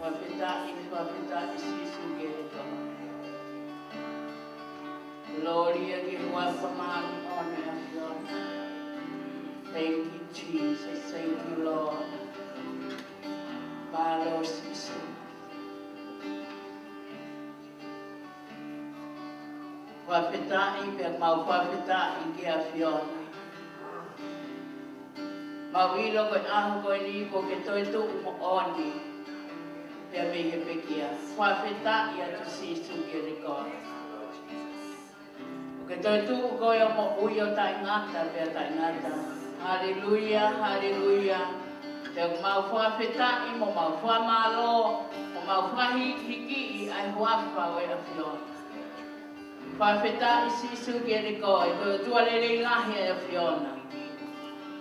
Wapita isisu gereka. Gloria di wapamani one afion. Thank you, Jesus. Thank you, Lord. Malo sisu. Wapita ipe mau wapita ike afion. Mawilo ko aho ko ni ko ke tu mo oni. Pea me he pekia. Whawheta ia tu sisu gereko. Ke toi tu ko ia mo ui o tai ngata pea tai ngata. Hallelujah, hallelujah. Te mau whawheta i mo mau whamalo, mo mau whahiki i ai huawha o e awhiona. Whawheta i sisu gereko, e koe tuarere ngahi e awhiona.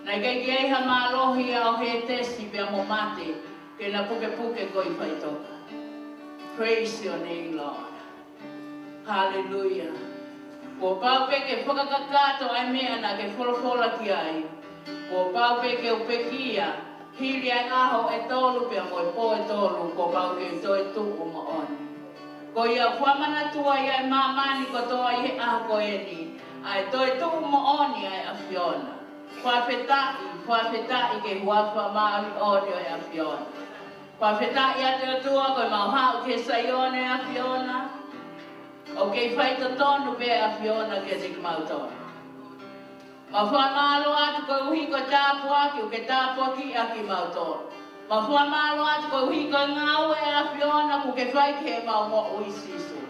Nai kei ki eiha mālohi au he tesi pea mo mate. Ke na puke ko i whaitoka. Praise your name, Lord. Hallelujah. Ko pau peke whakakakato ai mea na ke wholofola ki ai. Ko pau peke upekia, hiri ai aho e tolu pia mo e po e tolu, ko pau ke toi tu o mo oni. Ko ia whamana tua ia e mamani ko toa i he aho ko eni, ai toi tu o mo oni ai a Fiona. Whawhetai ke huafa maari oni ai a Fiona. Whawheta ia te tua koe mau hao ke saione a Fiona. O ke whaita tonu pe a Fiona ke te mau tonu. Ma whamalo atu koe uhi koe tāpua ki o ke tāpua ki a ki mau tonu. Ma whamalo atu koe uhi koe ngau e a Fiona ku ke whai ke mau mo ui sisu.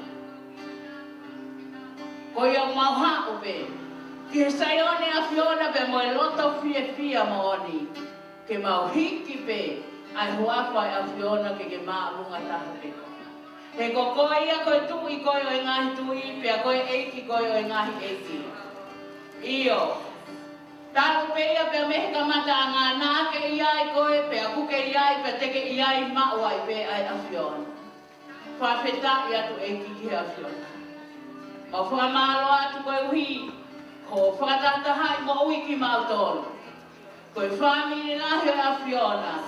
Koe au mau hao pe. Ki he saione a Fiona pe mo e loto fia mo oni. Ke mau hiki pe. Ai huapa e a Fiona ke maunga taha pe ko. He ko koe ia koe tui koe o e ngahi tui, pea koe eiki koe o e ngahi eiki. Iyo. Tāku pe ia pea mehe kamata a ngā nāke iai koe, pea kuke iai, pea teke iai maua i pe ai a Fiona. Whawheta i atu eiki ki a Fiona. Ma whamalo atu koe uhi, ko whakatataha i mo ui ki mautolu. Koe whamini nahi a Fiona.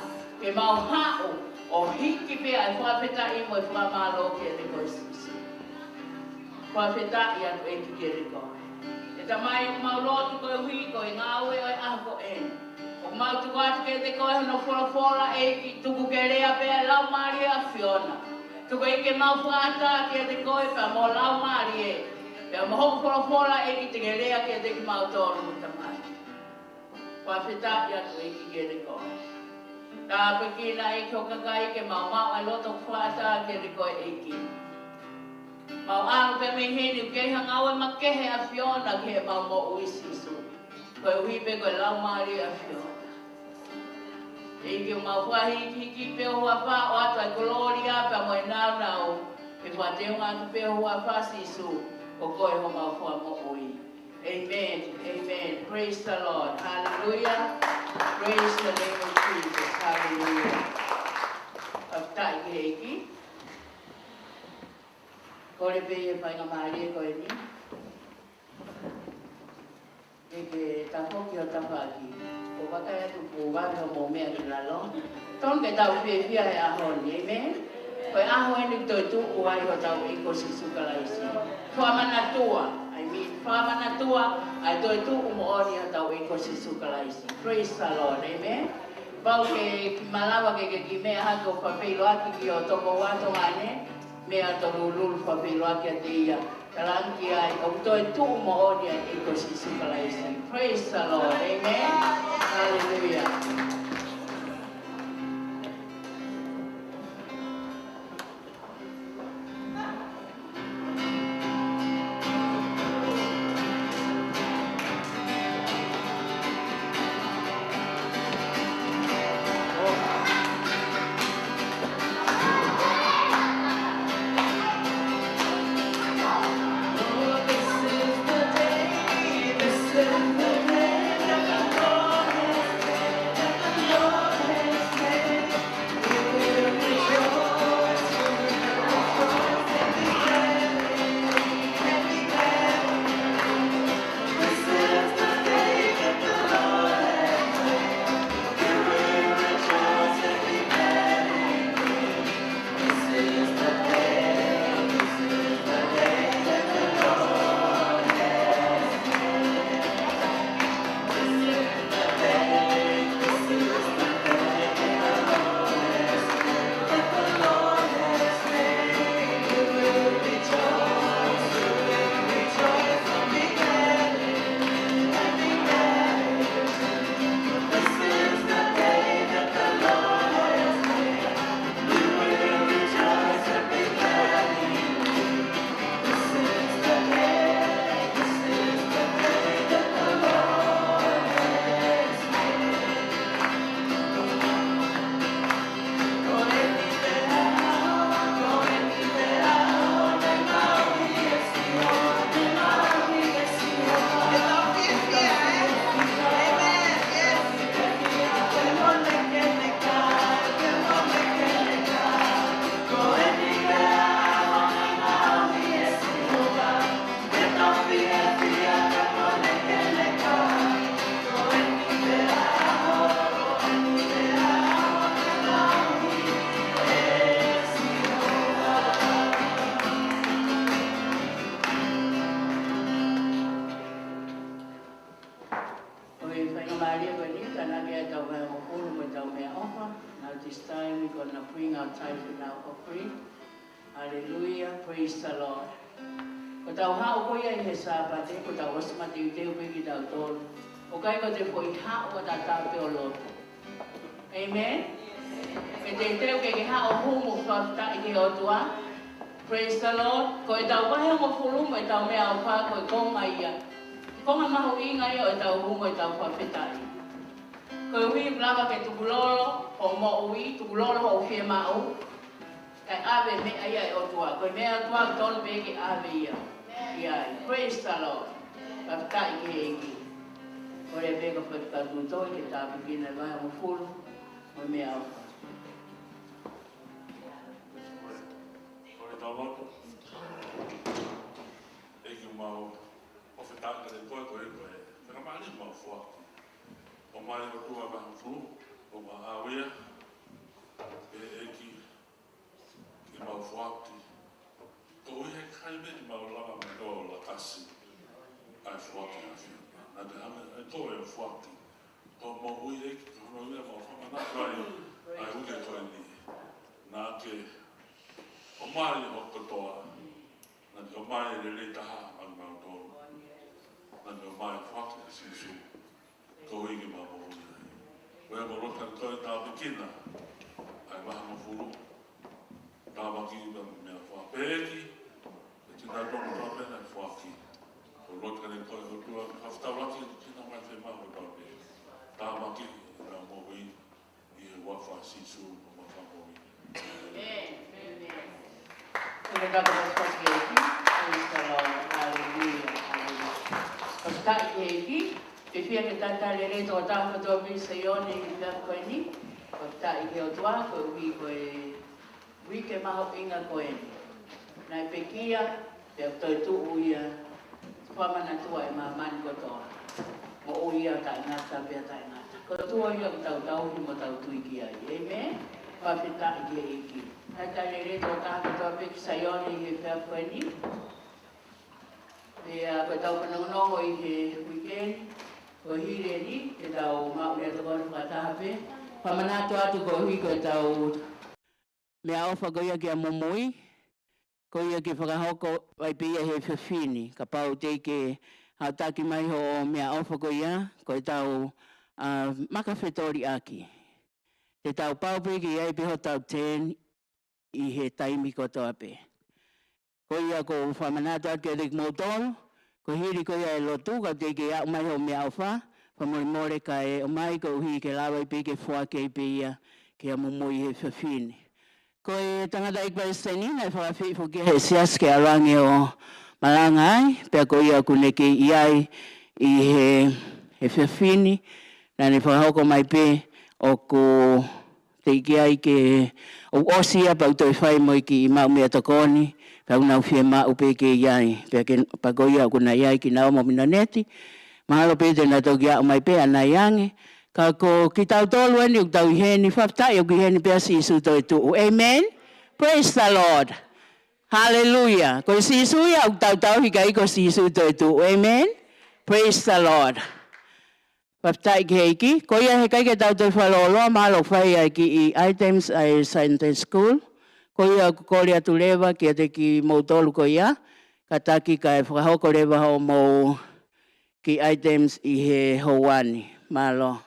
Ke mau hao o hiki pe ai whawheta i mo e whamalo ke te koe sisi. Whawheta i atu e ki ke reko. E tamai o mau lotu koe hui koe ngāwe o e ahko en. O mau tuku atu ke te koe hono whora e ki tuku ke rea pe a lau maari a Fiona. Tuku e ke mau whaata ke te koe pa mo lau maari e. Pea mo hoko whora e ki te ke rea ke te ki mau tōru mo tamai. Whawheta i atu e ki ke reko. Tā pekina e kio kakai ke mau ai loto whaata ke riko e ki. Mau alo pe me heni ke hangau e makehe a Fiona ke mau mo ui sisu. Koe uhipe koe lau maari a Fiona. E ki mau whahi hiki pe hua wha o atu ai gloria pe mo e nau nau. Ke whateunga atu pe hua wha sisu. Ko koe ho mau wha mo ui. Amen. Amen. Praise the Lord. Hallelujah. Praise the name of Jesus. Hallelujah. Aftai ke eki. Kore pe e whai ngā maari e koe ni. E ke tahoki o tawhaki. Ko wakai atu po waka mo mea ki lalo. Ton ke tau pia pia e ahoni. Amen. Koe aho e ni toi tu uai ho tau iko si sukalaisi. Whamana tua. Whamana tua, ai toi tu umooni a tau eko si sukalaisi. Praise the Lord, amen. Pau ke malawa ke ki mea hako whawhilo aki ki o toko wato ane, mea toru lulu whawhilo aki a te ia. Talanki ai, o toi tu umooni a eko si sukalaisi. Praise the Lord, amen. Hallelujah. This is the day that the Lord has made. bring our tithe and our offering. Hallelujah, praise the Lord. Ko tau hao ko ia I he Sabate, ko tau osma te uteu peki tau tolu. O kai ko te poi hao o ta tau te o loto. Amen? Me te uteu ke ke hao humu whafta I ke o tua. Praise the Lord. Ko e tau pahe mo fulumu e tau mea o pā ko e konga ia. Konga mahu inga ia o e tau humu e tau whawhetai. Ko hui blava ke tukulolo, o mo ui, tukulolo o whia mau. Kai ave me ia e o tua. Ko mea tua tonu peke ave ia. Ia, praise the Lord. Whafta I ke eki. Ko rea peka whakatu toi ke tā pekina vai mo fulu. Ko mea o. Tawako. Eki mau o whetaka te koe koe koe. Whakamani mau whuaki. O mai o tua maha flu, o ma awea. Eki ki mau whuaki. Ko ui he kaime ni mau lava me tō la kasi. Ai whuaki a whia. Nā te hame, ai tō e o whuaki. Ko mau ui eki, ka hono ia mau whamanaka ai uke koe ni. Nā ke o mai o kotoa, nā te o mai e le taha ang mau tōru. Nā te o mai whaki a sisu, ko igi mau mo ui nei. Wea mo roka koe tā pekina, ai maha mo furu. Tā waki ina mea whapēki, e tina tonga tā pena e whaki. Ko roka ne koe o tua, hawhtau laki e tina mai te maho tā pēki. Tā waki ina mo ui, I he wafa sisu, o wafa mo ui. Amen. Kaya dapat pag-eki, praise the Lord, hallelujah, hallelujah. Pagka-eki, pipia kita talere to ta ko to sa yon ni kita ko ni. Pagka-eki o tua ko wi ko wi ke maho inga ko ni. Na pekia, pe to tu uia, pa mana tua e maman ko to. Mo uia ta ngata pe ta ngata. Ko tua yo tau mo tau tu ki ai. Amen. Pa pagka-eki. Natalere to ta ko to sa yon ni kita ko ni. Ia ko tau panongo I he weekend, ko hire ni, ke tau mau rea to kono whatahape. Pamanato atu ko hui ko tau mea ofa ko ia ki a momoi, ko ia ki whakahoko vai pia he whiwhini. Ka pau te ke hautaki mai ho mea ofa ko ia, ko tau makawhetori aki. Te tau pau pe ki iai piho tau 10 I he taimi ko toa pe. Ko ia ko whamanato ake rik motoro, ko hiri ko ia e lotu, ka te ke au mai ho mea awha, whamore ka e o mai ko hi ke lawa I pe ke whuake I pe ia ke a mumoi he whiwhini. Ko e tangata ikpa I senina, e whakawhifu ke he sias ke arangi o malanga ai, pia ko ia kune ke iai I he whiwhini, na ne whakahoko mai pe o ko te ike ai ke o osia pau toi whai mo ki I mau mea tokoni, pau nau whie mau pe ke iai, pia ke pagoia kuna iai ki nao mo minaneti, mahalo pe te na toki au mai pe ana iange, ka ko ki tau tolu eni u tau iheni whaftai o ki heni pia sisu toi tuu. Amen? Praise the Lord. Hallelujah. Ko sisu ia u tau hika I ko sisu toi tuu. Amen? Praise the Lord. Whaftai ki heiki, ko ia he kai ke tau toi whaloloa, mahalo whai ai ki I items ai Sunday school, ko ia ko kore atu lewa ki ate ki mautolu ko ia, ka taki ka e whakahoko lewa ho mo ki items I he houani, malo.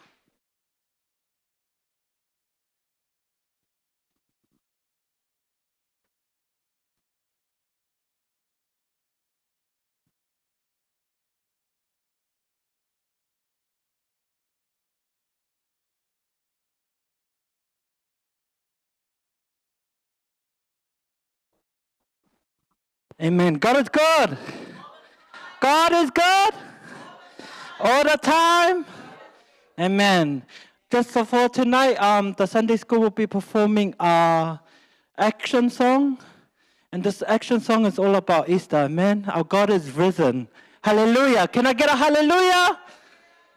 Amen. God is good. God is good. All the time. Amen. Just for tonight, the Sunday school will be performing a action song. And this action song is all about Easter. Amen. Our God is risen. Hallelujah. Can I get a hallelujah?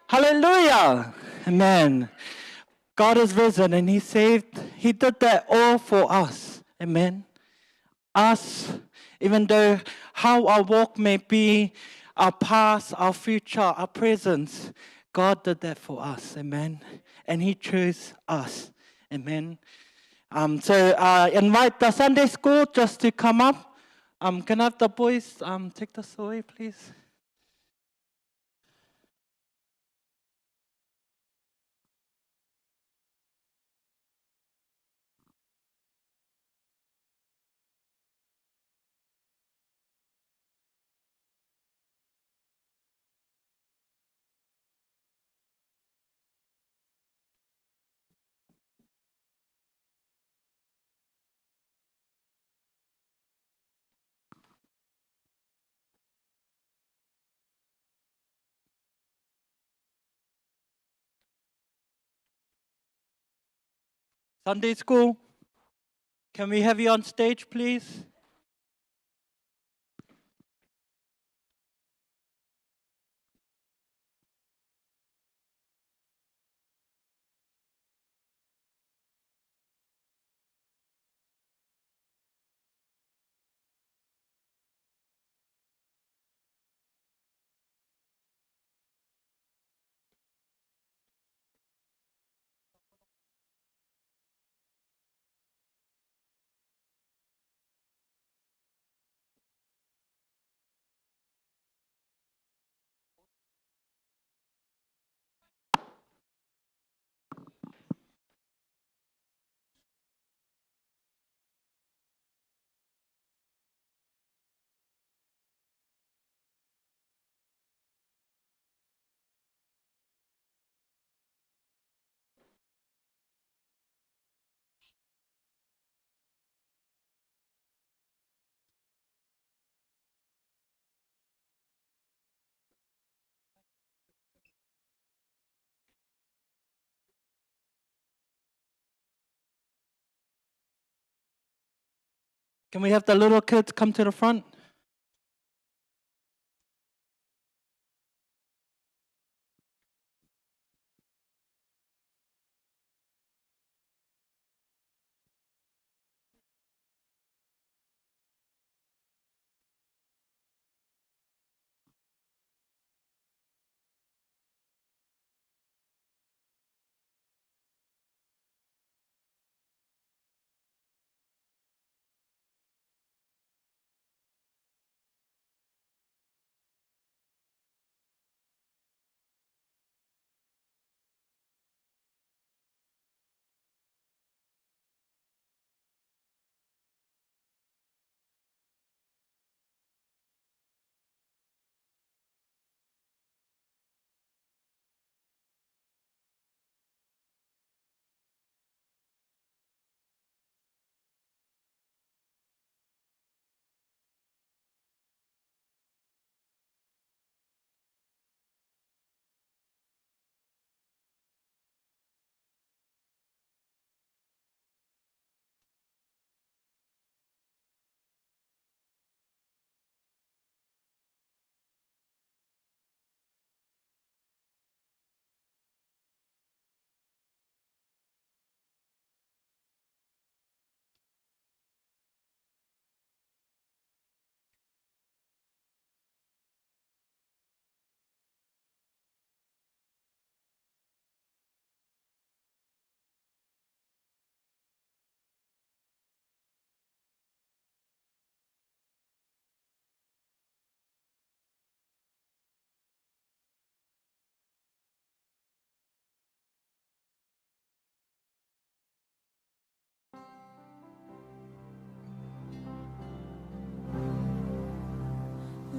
Hallelujah. Amen. God is risen and He saved. He did that all for us. Amen. Us, even though how our walk may be, our past, our future, our present, God did that for us. Amen. And He chose us. Amen. So invite the Sunday school just to come up. Can I have the boys take this away, please? Sunday school, can we have you on stage, please? Can we have the little kids come to the front?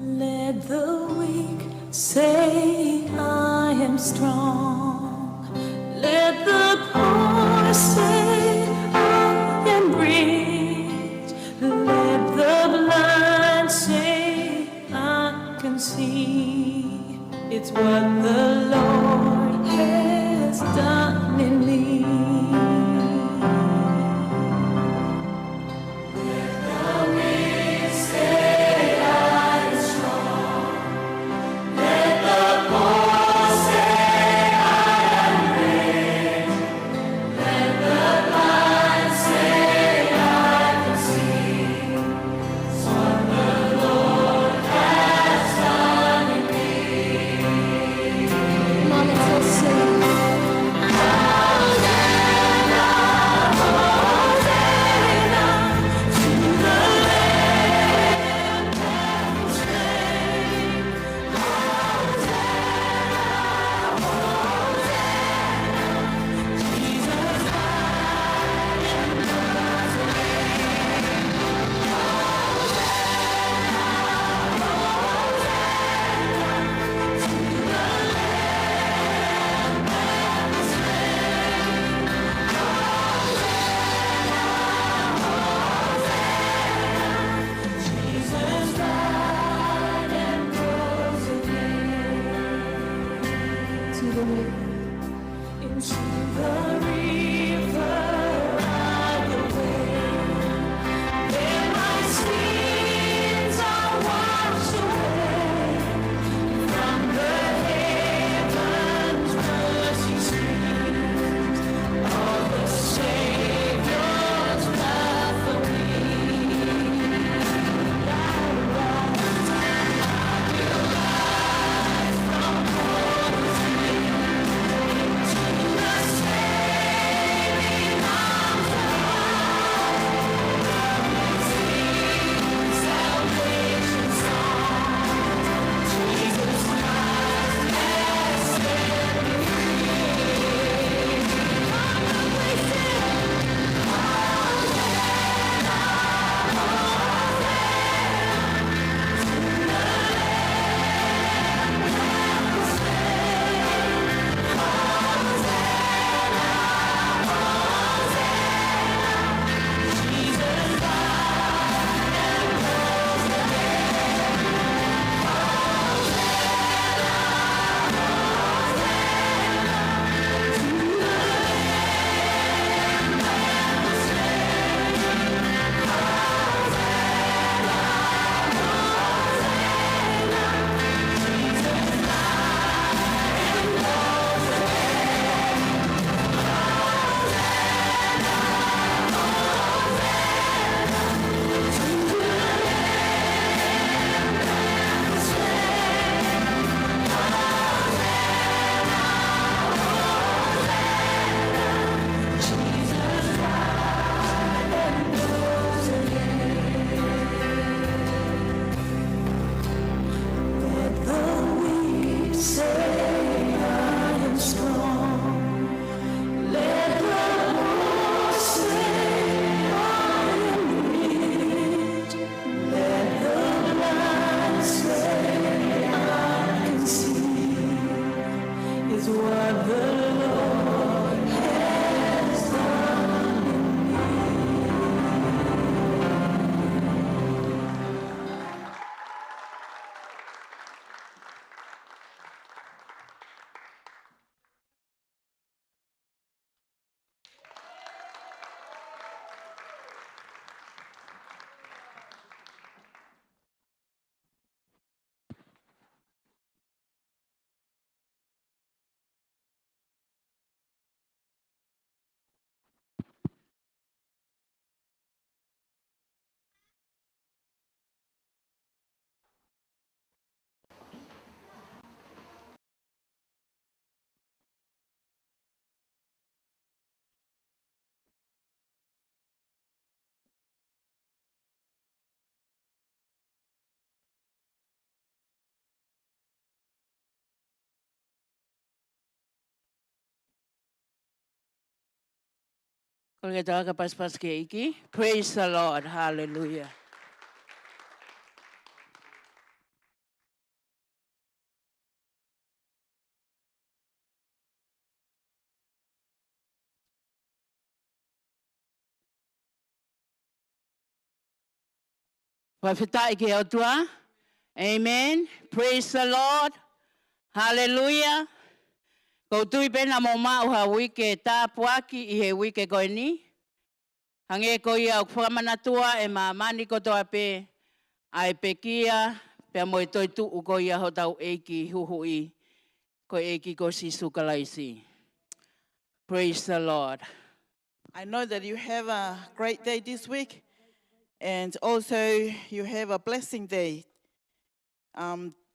Let the weak say I am strong. Let the poor say I am rich. Let the blind say I can see. It's what the Lord has done in me. into the river I will wade. There my sins are washed away from the heavens mercy streams of the Savior's blood for me. Praise the Lord. Hallelujah. Whawhitai ke otua. Amen. Praise the Lord. Hallelujah. Ko tui pena mo mauha wike tā puaki I he wike koe ni. Hange ko ia o whamanatua e mamani ko toa pe ai pekia pe mo toi tu ko ia ho tau eiki huhui ko eiki ko sisu kalaisi. Praise the Lord. I know that you have a great day this week, and also you have a blessing day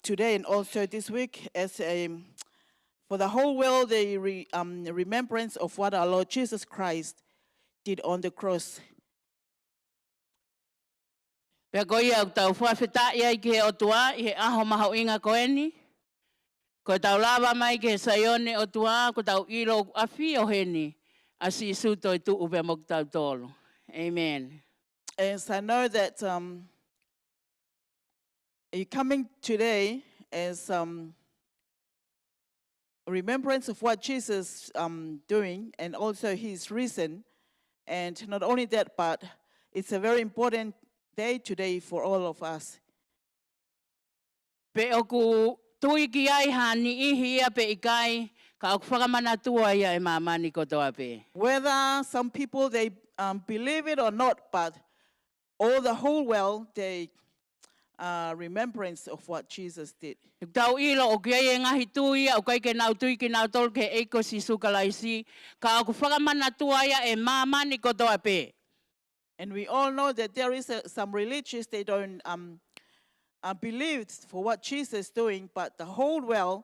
today and also this week as for the whole world, the remembrance of what our Lord Jesus Christ did on the cross. Pea ko ia o tau whawhitai ai ki he otua I he aho maho inga koe ni. Ko tau lava mai ki he saione otua ko tau ilo awhi o he ni. Asi su toi tu upe mok tau tolo. Amen. As I know that you're coming today as remembrance of what Jesus doing and also his risen. And not only that, but it's a very important day today for all of us. Pe oku tui ki ai hani ihi ia pe ikai Ka o whakamanatua ia e mamani kotoa pe. Whether some people, they believe it or not, but all the whole world, they remembrance of what Jesus did. Tau ilo o kia e ngahi tuia o kai ke nau tui ke nau tol ke eiko si sukalaisi. Ka o whakamanatua ia e mamani kotoa pe. And we all know that there is some religious, they don't believe for what Jesus is doing, but the whole world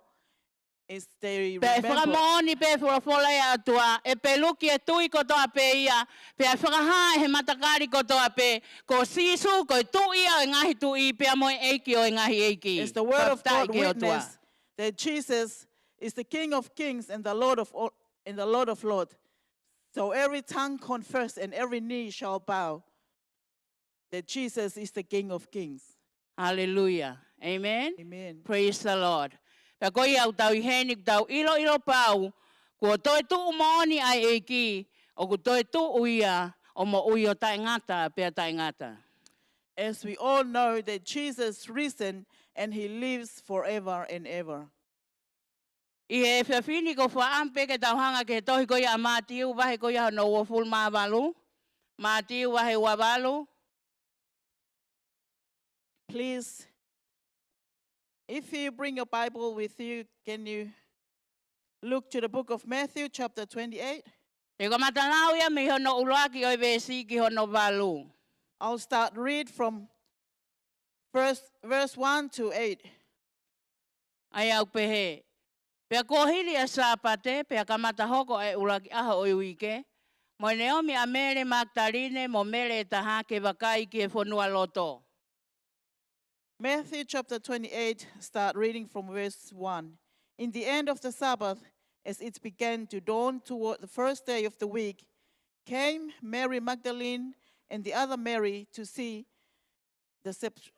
is they Pe remember. whakamooni pe whakafola ia atua, e pe luki e tui kotoa pe ia, pe a whakaha he matakari kotoa pe, ko sisu ko tui ia e ngahi tui pe a moe eiki o e ngahi eiki. It's the word of Whaftai God ke o tua. witness that Jesus is the King of Kings and the Lord of all, and the Lord of Lords. So every tongue confess and every knee shall bow that Jesus is the King of Kings. Hallelujah. Amen. Amen. Praise the Lord. Pe koi au tau i henik tau ilo pau, kua toi tu umaoni ai eiki, o ku toi tu uia, o mo ui o tai ngata, pe a tai ngata. As we all know that Jesus risen and he lives forever and ever. I he whiawhini ko whaampe ke tauhanga ke tohi ko ia mātiu wahe ko ia no waful māwalu. Mātiu wahe wawalu. Please, if you bring your Bible with you, can you look to the book of Matthew, chapter 28? E ko matanau ia me hono uloaki o vesi ki hono walu. I'll start read from verse 1 to 8. Ai au pehe. Pea kohiri a sāpate, pea kamata hoko e ulaki aha o iwike. Mo Naomi a mere Magdalene mo mere e taha ke wakai ki e whanua loto. Matthew chapter 28, start reading from verse 1. In the end of the Sabbath, as it began to dawn toward the first day of the week, came Mary Magdalene and the other Mary to see the sepulchre.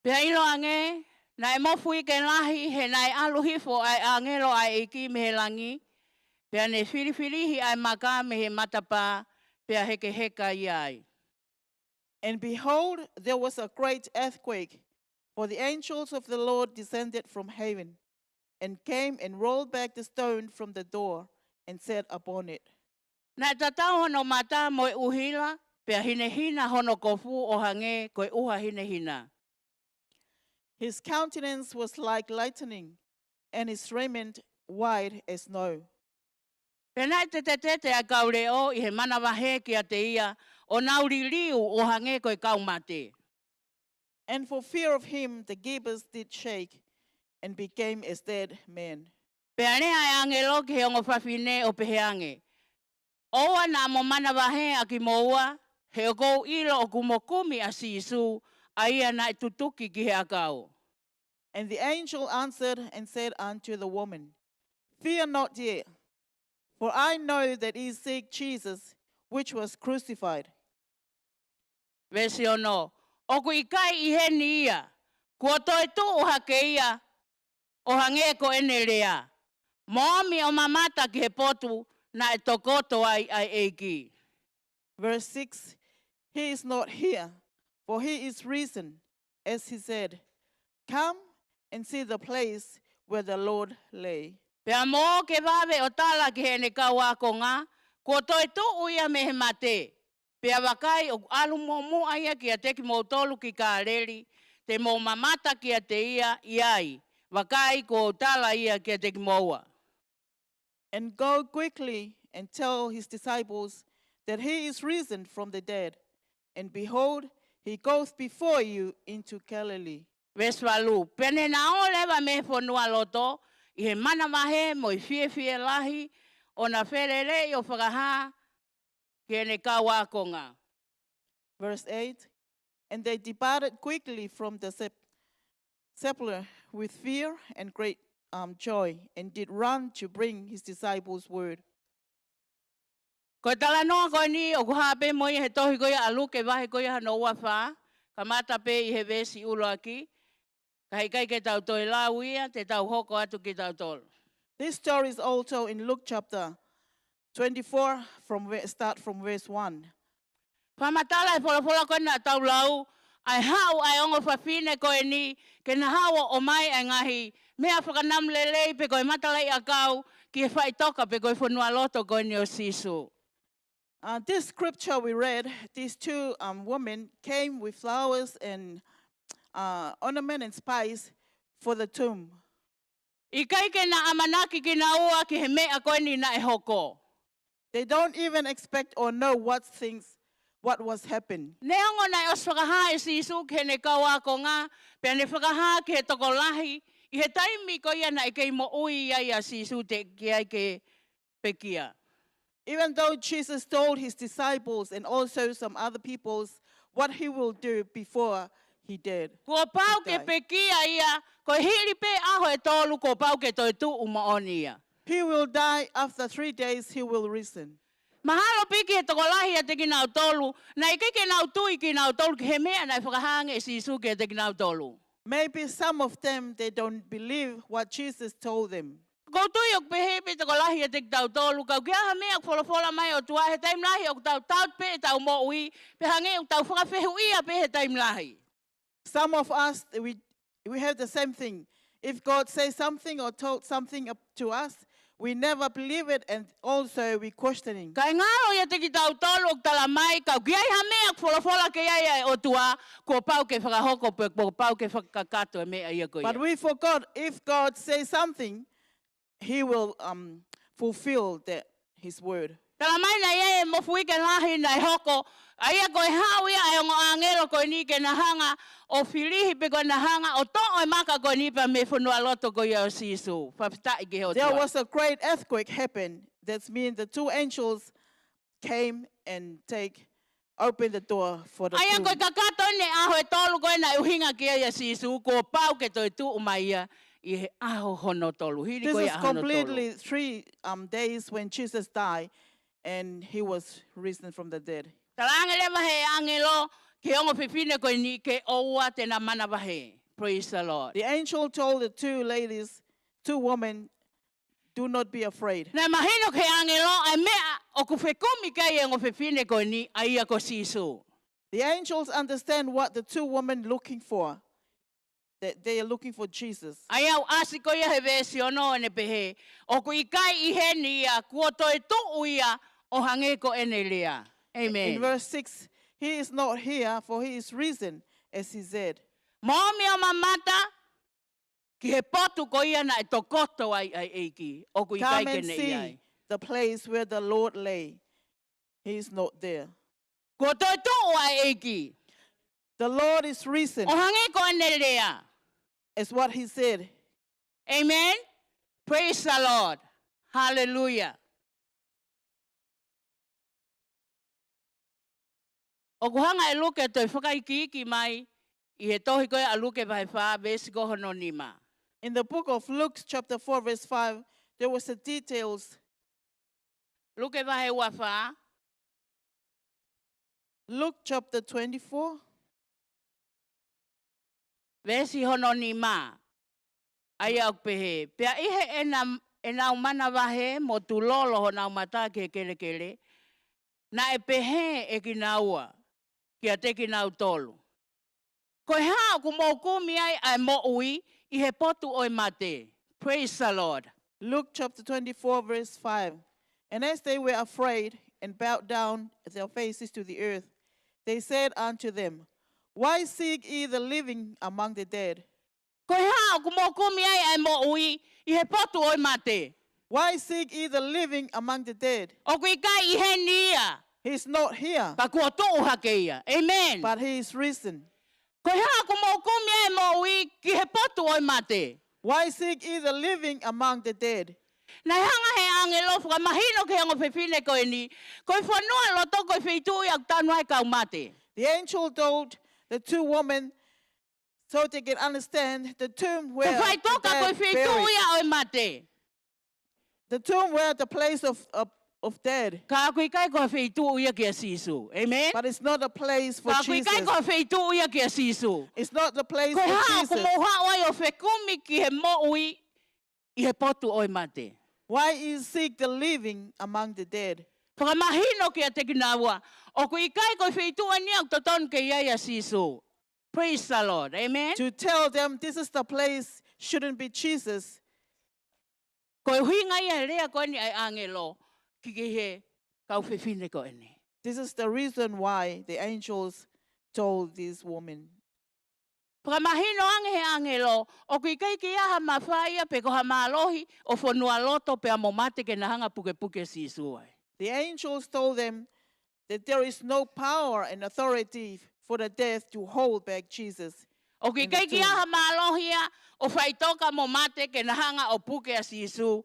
Pea ilo ange, na e mofui ke lahi he nai aluhifo ai angelo ai eki me he langi. Pea ne whiriwhirihi ai maka me he matapa, pea heke heka iai. And behold, there was a great earthquake, for the angels of the Lord descended from heaven, and came and rolled back the stone from the door, and sat upon it. Na tatau hono mata mo e uhila, pea hinehina hono kofu o hange koe uha hinehina. His countenance was like lightning, and his raiment white as snow. Pena te a kaureo I he mana wahe ki a te ia, o nauri liu o hange koe kaumate. And for fear of him, the gibbers did shake, and became as dead men. Pea nea e angelo ki he ongo whawhine o peheange. Oa na mo mana wahe a ki moua, he o kou ilo o kumokumi a sisu, a ia na tutuki ki he akau. And the angel answered and said unto the woman, Fear not ye, for I know that ye seek Jesus, which was crucified. Vesi ono, o ku ikai I he ni ia, kua toi tu o hake ia, o hange ko ene rea. Moami o mamata ki he potu, na e tokoto ai eiki. Verse 6, He is not here, for he is risen, as he said. Come and see the place where the Lord lay. Pea mo ke wawe o tala ki he ne kaua ko ngā, kua toi tu uia me he mate. Pea wakai o alu mo aia ki a teki mo tolu ki ka reri, te mo mamata ki a te ia iai. Wakai ko tala ia ki a teki moua. And go quickly and tell his disciples that he is risen from the dead. And behold, he goes before you into Galilee. Veswalu, pene na o lewa me whanua loto, I he mana mahe mo I fie lahi, o na wherere o whakaha, ki ne kaua ko ngā. Verse 8, And they departed quickly from the sepulchre with fear and great joy, and did run to bring his disciples word. Ko tala noa koe ni o kuhape mo I he tohi koe alu ke wahe koe hano ua wha, ka mata pe I he vesi ulo aki, ka hei kai ke tau toi lau ia, te tau hoko atu ki tau tolu. This story is also in Luke chapter 24, start from verse 1. Whamatala e whola koe na tau lau, ai hau ai ongo whawhine koe ni, ke na hawa o mai ai ngahi, Mea whakanam lelei pe koe matalai a kau ki e whai toka pe koe whanua loto koe ni o sisu. This scripture we read, these two women came with flowers and ornament and spice for the tomb. I kai ke na amanaki ki na ua ki he mea koe ni na e hoko. They don't even expect or know what was happening. Ne ongo na os whakaha e sisu ke ne kaua ko ngā, pe ne whakaha ke he toko lahi, I he taimi ko ia na e kei mo ui ia ia sisu te ki ai ke pekia. Even though Jesus told his disciples and also some other peoples what he will do before he did. Ko pau ke died. pekia ia, ko hili pe aho e tolu ko pau ke toi tu umaoni ia. He will die after 3 days, he will risen. Mahalo piki he toko lahi a te ki nau tolu, na i ke nau tui ki nau tolu, ki he mea na i whakahange e sisu ke te ki nau tolu. Maybe some of them, they don't believe what Jesus told them. Ko tui ok pehe pe toko lahi a te ki tau tolu, kau kia ha mea wholofola mai o tua, he taim lahi ok tau tau pe tau mo ui, pe hange ok tau whakawhehu ia pe he taim lahi. Some of us, we have the same thing. If God says something or told something to us, we never believe it and also we questioning. Kai ngaro ia te ki tau tolu ok tala mai, kau kia ha mea wholofola ke ia o tua, ko pau ke whakahoko pe ko pau ke whakakato e mea ia ko ia. But we forgot, if God says something, he will fulfill his word. Tala mai na ia e mofui ke lahi na e hoko, aia koe hau ia e ongo angelo koe ni ke na hanga o filihi pe koe na hanga o to o e maka koe ni pa me whanua loto koe ia o sisu. Whapita i ke ho There tua. was a great earthquake happen. That means the two angels came and opened the door for the Aia tomb. koe kakato ne aho e tolu koe na uhinga ke ia sisu, ko pau ke toi tu umaia i he aho hono tolu. Hiri This koe is ia hono tolu. completely 3 days when Jesus died and he was risen from the dead. Talanga le mahe angelo ke ongo pipine koe ni ke oua te na mana wahe. Praise the Lord. The angel told the two women, do not be afraid. Na mahino ke angelo ai mea o ku whekumi kai e ngo pipine koe ni aia ko sisu. The angels understand what the two women looking for. That they are looking for Jesus. Ai au asi ko ia he vesi ono ene pehe. O ku ikai i he ni ia, kua toi tu ia o hange ko ene lea. Amen. In verse 6, he is not here, for he is risen, as he said. Momi o mamata, ki he potu ko ia na e tokoto ai eiki. O ku ikai Come and kene see iai. the place where the Lord lay. He is not there. Kua toi tu ai eiki. The Lord is risen, O hange ko ene lea. as what he said. Amen. Praise the Lord. Hallelujah. O kuhanga e luke toi whakaiki mai I he tohi koe a luke vai wha vesi ko hono nima. In the book of Luke, chapter 4, verse 5, there was the details. Luke vai ua wha. Luke chapter 24, Vesi hono nima. Ai au pehe. Pea ihe e nau mana wahe mo tu lolo ho nau mata ke kele kele. Na e pehe e ki naua. Kia te ki nau tolu. Koe hao ku mō kumi ai mo ui I he potu oi mate. Praise the Lord. Luke chapter 24, verse 5. And as they were afraid and bowed down their faces to the earth, they said unto them, why seek ye the living among the dead? Koe hao ku mō kumi ai mo ui I he potu oi mate. Why seek ye the living among the dead? O kui kai I he nia. He is not here, Pa kua to'u hake ia. Amen. but he is risen. Koe hao ku mō kumi ai mo ui ki he potu oi mate. Why seek ye the living among the dead? Na hanga he angelo fuka mahino ke hango pepine koe ni. Koe whanua loto koe whitu I ak tanu ai kau mate. The angel told the two women so they can understand the tomb Ko where whai the toka koe dead whitu buried. ia oi mate. The tomb where the place of dead. Ka kui kai koe whitu ia kia sisu. Amen. But it's not a place for Ka kui kai Jesus. koe whitu ia kia sisu. It's not the place Koe for hao ku Jesus. mō hao ai o whekumi ki he mo ui I he potu oi mate. Why you seek the living among the dead? Whakamahino kia te kinawa. O kui kai koe whitu ani au toton ke ia ia sisu. Praise the Lord. Amen. To tell them this is the place shouldn't be Jesus. Koe huinga ia rea koe ni ai angelo ki ke he kau whiwhine koe ni. This is the reason why the angels told this woman. Pramahino ange he angelo, o kui kai ki aha mawhaia pe ko ha mālohi o whanua loto pe a momate ke nahanga puke puke si suai. The angels told them that there is no power and authority for the death to hold back Jesus. O kui in the kai ki tomb. aha mālohia o whaitoka momate ke nahanga o puke a si su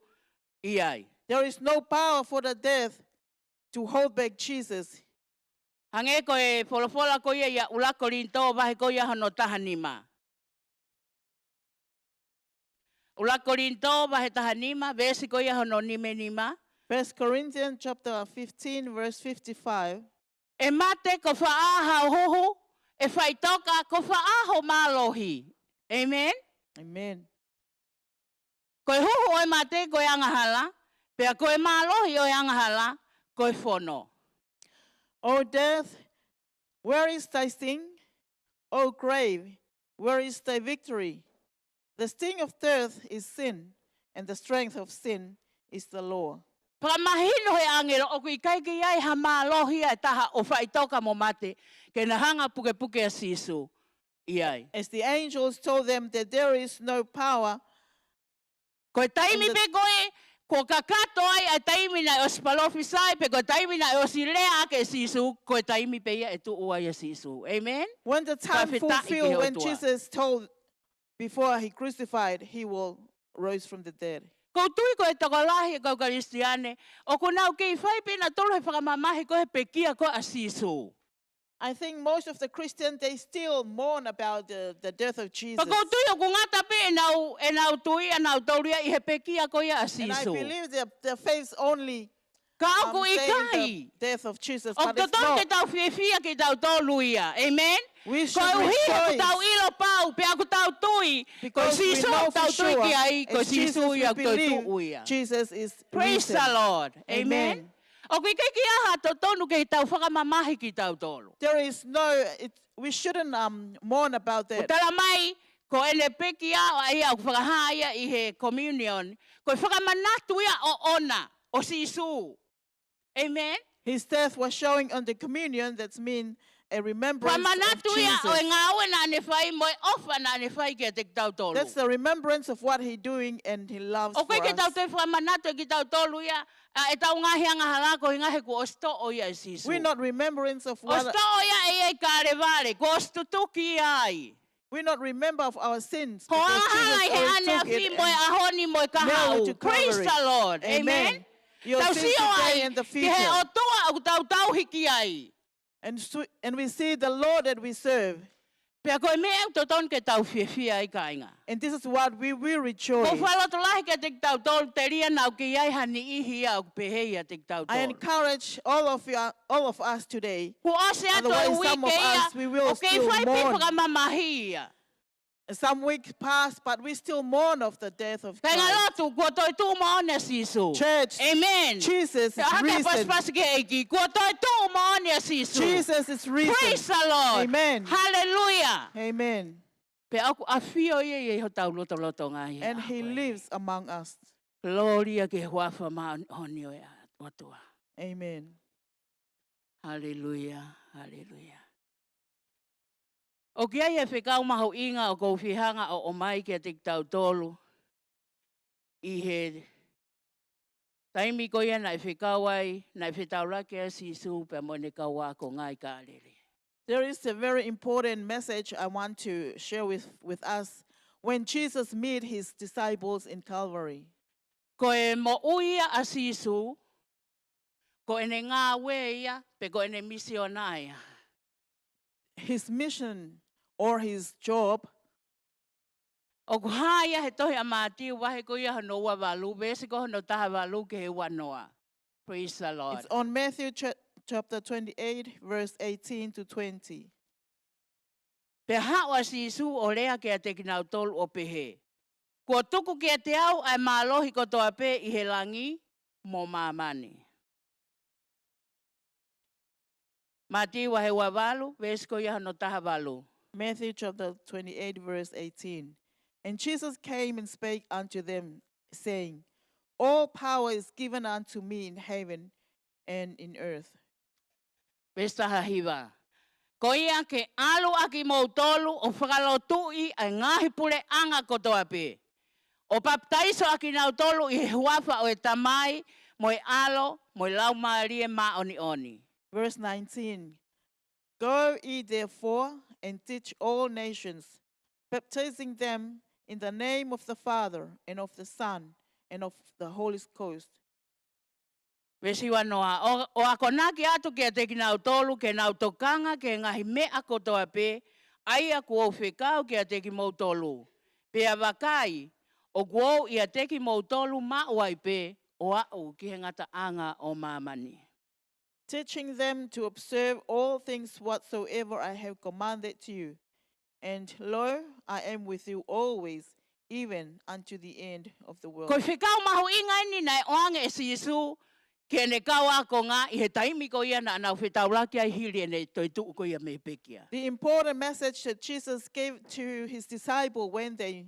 iai. There is no power for the death to hold back Jesus. Hange koe wholofola ko ia ulako rinto vahe ko ia hano tahanima. Ulako rinto vahe tahanima, vesi ko ia hano nime nima. 1 Corinthians chapter 15, verse 55. E mate ko whaaha hoho, e whaitoka ko whaaho mālohi. Amen? Amen. Koe hoho e mate koe angahala, pea koe mālohi o angahala, koe whono. O death, where is thy sting? O grave, where is thy victory? The sting of death is sin, and the strength of sin is the law. Pramahino he angelo, o kui kai ki ai ha mālohi e taha o whaitoka mo mate, ke nahanga puke puke a sisu. Iai. As the angels told them that there is no power, Koe taimi And the- pe koe, ko kakato ai a taimi na o spalofisai, pe koe taimi na o silea ake sisu, koe taimi pe ia e tu ai a sisu. Amen? when the time Prophet fulfilled, Ta'i when Kehotua. Jesus told before he crucified, he will rise from the dead. Ko tui ko e takolahi e kau karistiane, o ko nau kei whai pina tolo he whakamamahi ko he pekia ko a sisu. I think most of the Christians, they still mourn about the death of Jesus. Pa ko tui o ko ngata pe e nau tui e nau tauria i he pekia ko ia a And I sisu. believe that their faith only Ka au ko i saying kai. the death of Jesus, O but it's toton ke not. tau whiwhia ke tau tolu ia. Amen? We Ko should au hi ko rejoice tau ilo pau, pe aku tau tui. Ko because we sisu know tau for tui sure, ki ai, ko as Jesus sisu we ia tau tu believe, ia. Jesus is Praise risen. the Lord. Amen? Amen. O kui kai ki aha to tonu ke tau whakamamahi ki tau tolu. There is no, we shouldn't mourn about O that. tala mai, ko ene peki a ia o whakahaia i he communion, ko whakamanatu ia o ona, o sisu. Amen? His death was showing on the communion, that's mean a remembrance of Whamanatu ia o e Jesus. ngā ue na ane whai mo e ofa na ane whai ki a te tau tolu. That's the remembrance of what he doing and he loves O for koe ke tau us. te whamanatu e ki tau tolu ia, e tau ngahi anga halako i ngahi ko osto o ia e sisu. We're not remembrance of what, Osto o ia e e karevare, ko osto tuki ai. we not remember of our sins Ko because ahala i he Jesus ane a already fi took mo e it. ahoni mo e nailed it kahau. to Praise Calvary. the Lord. Amen? Your Tau sins sio today ai, and the ki he future. o toa o tau tau hiki ai. And we see the Lord that we serve. Pea koe me au to ton ke tau whiwhia i ka inga. And this is what we will Ko rejoice. whaloto lahi ke te tau tolu te ria nau ki ai hani ihi au peheia te tau I tolu. encourage all of us today. Ko ose ato e Otherwise, some of wike ia, us, we will o kei still whai mourn. pipa ka mamahi ia. Some weeks pass, but we still mourn of the death of Kei ngā Christ. lotu, kua toi tū maone sisu. Church, Amen. Jesus is Hake risen. paspasi ke eiki, kua toi tū maone sisu. Jesus is risen. Praise the Lord. Amen. Hallelujah. Amen. Pe aku awhio ia i ho tau loto loto ngā ia. And he lives among us. Gloria ke huafa ma honi o ia watua. Amen. Hallelujah. Hallelujah. O kia ia whekau maho inga o kou whihanga o mai kia te tau tolu. I he taimi ko ia nai whekau ai, nai whetau lake a sisu pe mo ne kau a ko ngai ka alere. There is a very important message I want to share with us when Jesus met his disciples in Calvary. Ko e mo uia a sisu, ko ene ngā we ia, pe ko ene misionai. His mission or his job, O ko haia he tohi a mātiu wahe ko ia hano ua walu, vese ko hano taha walu ke he wanoa. Praise the Lord. it's on Matthew chapter 28, verse 18 to 20. Pe hawa si isu o lea ke a te kinau tolu o pehe. Ko tuku ke a te au ai mālohi ko toa pe i he langi mo māmani. Mati wa he wa walu, ves ko ia no taha walu. Matthew chapter 28, verse 18. And Jesus came and spake unto them, saying, All power is given unto me in heaven and in earth. Pesta hahiwa. Ko ia ke alo aki mo tolu o whakalotui ai ngahi pule anga kotoa pe. O baptaiso aki nau tolu i huafa o e tamai mo e alo mo e lau maarie ma oni oni. Verse 19. Go ye therefore and teach all nations, baptizing them in the name of the Father and of the Son and of the Holy Ghost. Vesi wanoa, o akonaki atu ke te ki nau tolu ke nau tokanga ke ngahi mea kotoa pe, ai a kuo whekau ke te ki mou tolu. Pe a wakai, o kuo i a te ki mou tolu mauai pe, o au ki he ngata anga o mamani. Teaching them to observe all things whatsoever I have commanded to you. And lo, I am with you always, even unto the end of the world. Ko whekau mahu ingai ni nai oange e si Yesu, ke ne kau ako ngā i he taimi ko ia na anau whetauraki ai hiri e ne toi tuu ko ia me pekia. The important message that Jesus gave to his disciple when they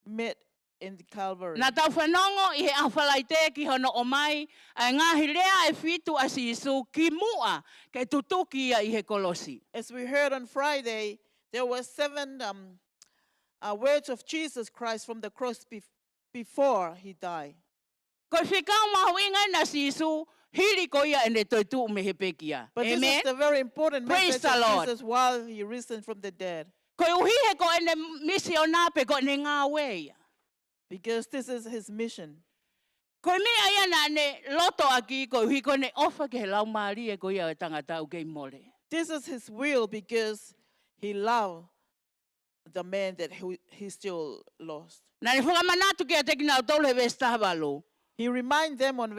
met in the Calvary. Na tau whanongo i he awhalai te ki hono o mai, ai ngahi rea e whitu a si Yesu ki mua ke tutuki ia i he kolosi. As we heard on Friday, there were 7 words of Jesus Christ from the cross before he died. Ko whekau mahu ingai na si Yesu, hiri ko ia e ne toi tuu me he pekia. But this Amen? is the very important Praise message the of Lord. Jesus while he risen from the dead. Ko uhi he ko e ne misiona pe ko ne ngā wea. Because this is his mission. Ko mea ia na ne loto aki ko uhi ko ne ofa ke he lau maari e ko ia e tangata u kei mole. This is his will because he loved the man that he still lost. Na ne whakamanatu ki a te kina tolu he vestahavalo. He reminded them on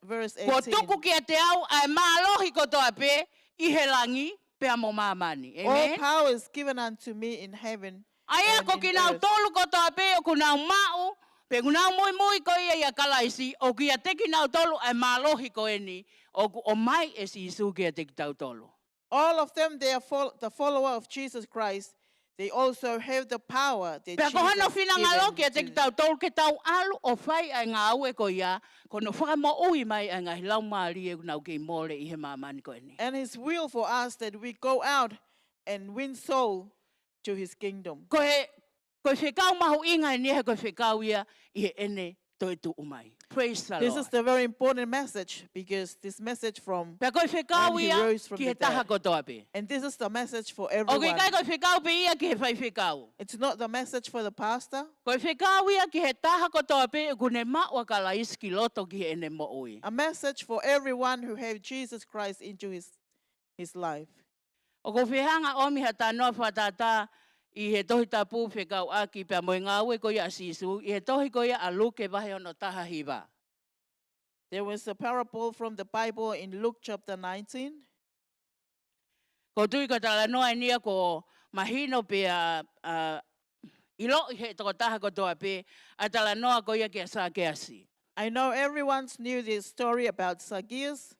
verse Ko 18. tuku ki a te au ai maalohi ko toa pe i he langi pe a mo mamani. All Amen? power is given unto me in heaven Aia and ko in ki nau earth. tolu ko toa pe o ku nau mau, pe ku nau mui mui ko ia kalaisi, o ki a te ki nau tolu ai maalohi ko eni, o mai e si Isu ki a te ki tau tolu. All of them, they are the follower of Jesus Christ. They also have the power that Pea ko hano Jesus whina ngalo ki a te ki given tau tolu ke tau alu o whai ai ngā aue ko ia, ko no whakamo ui mai ai ngā hilau maari e nau ki mole i he mamani ko eni. and his will for us that we go out and win soul to his kingdom. Ko whekau mahu inga ni he ko whekau ia i he ene toi tu umai. Praise the This Lord. is the very important message because this message from, Pea ko whekau And he ia rose from ki he the dead. taha ko toa pe. and this is the message for O ki everyone. kai ko whekau pe ia ki he whai whekau. It's not the message for the pastor, Ko whekau ia ki he taha ko toa pe ku ne maua ka lais ki loto ki he ene mo ui. a message for everyone who have Jesus Christ into his life. O ko whihanga omi ha tanoa whatata i he tohi tapu whekau aki pea mo ngā ue ko ia sisu, i he tohi ko ia alu ke wahe ono taha hiwa. There was a parable from the Bible in Luke chapter 19. Ko tui ko tala noa nia ko mahino pea ilo i he toko taha ko toa pe, a tala noa ko ia ke sa ke asi. I know everyone knew this story about Zacchaeus.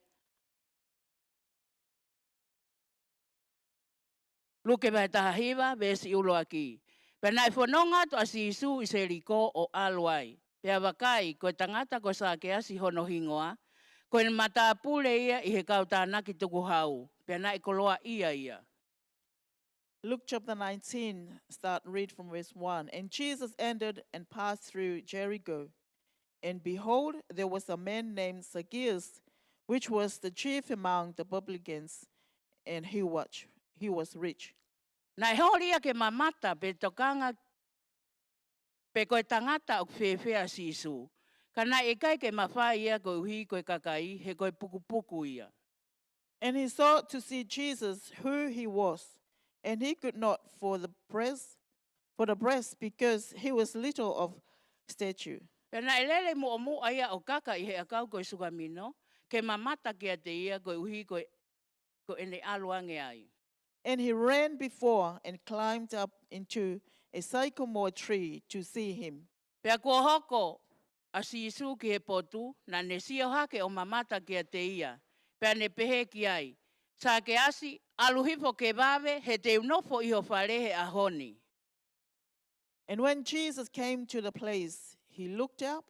Luke wahe taha hiwa, vesi ulo aki. Pea nai whanonga to asi isu i se riko o aluai. Pea wakai, ko tangata ko sa ke asi hono hingoa, ko en mata pule ia i he kautana ki tuku hau. Pea nai koloa ia. Luke chapter 19, read from verse 1. And Jesus entered and passed through Jericho. And behold, there was a man named Zacchaeus, which was the chief among the publicans, and he was rich. Nai hori ke mamata pe tokanga pe koe tangata o whewhea sisu. Ka nai e kai ke mawhai ia ko uhi koe kakai he koe puku ia. And he sought to see Jesus, who he was, and he could not for the breast, because he was little of stature. Pe nai lele mo aia o kaka i he akau koe sugamino, ke mamata ke a te ia koe uhi koe ene aluange ai. And he ran before and climbed up into a sycamore tree to see him. Pea kua hoko a si Isu ki he potu, na ne sio hake o mamata ki a te ia. Pea ne pehe ki ai. Sa ke asi, aluhipo ke vawe, he te unofo iho wharehe a honi. And when Jesus came to the place, he looked up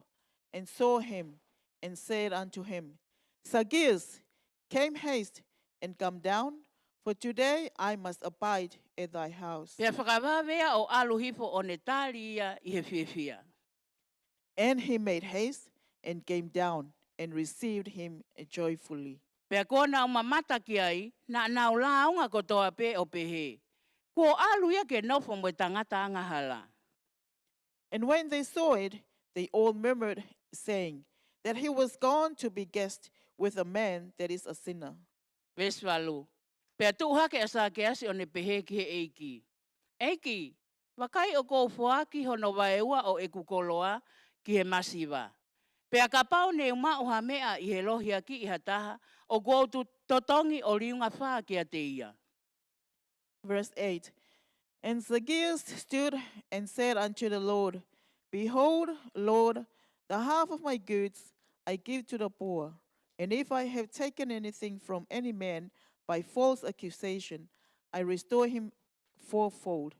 and saw him and said unto him, Zacchaeus, came haste and come down, for today I must abide at thy house. Pea whakawawea o aluhifo o ne tali ia I he whiwhia. And he made haste and came down and received him joyfully. Pea kona o mamata ki ai, na nau launga kotoa pe o pehe. Ko alu ia ke nofo mo tangata angahala. And when they saw it, they all murmured, saying that he was gone to be guest with a man that is a sinner. Veswalu. Pea tuha ke asa ke asi o ne pehe ki he eiki. Eiki, wakai o kou fuaki hono waeua o e kukoloa ki he masiwa. Pea ka pau ne uma o hamea I he lohia ki I hataha o kou tu totongi o riunga whaa ki a te ia. Verse 8. And Zacchaeus stood and said unto the Lord, Behold, Lord, the half of my goods I give to the poor. And if I have taken anything from any man by false accusation, I restore him fourfold.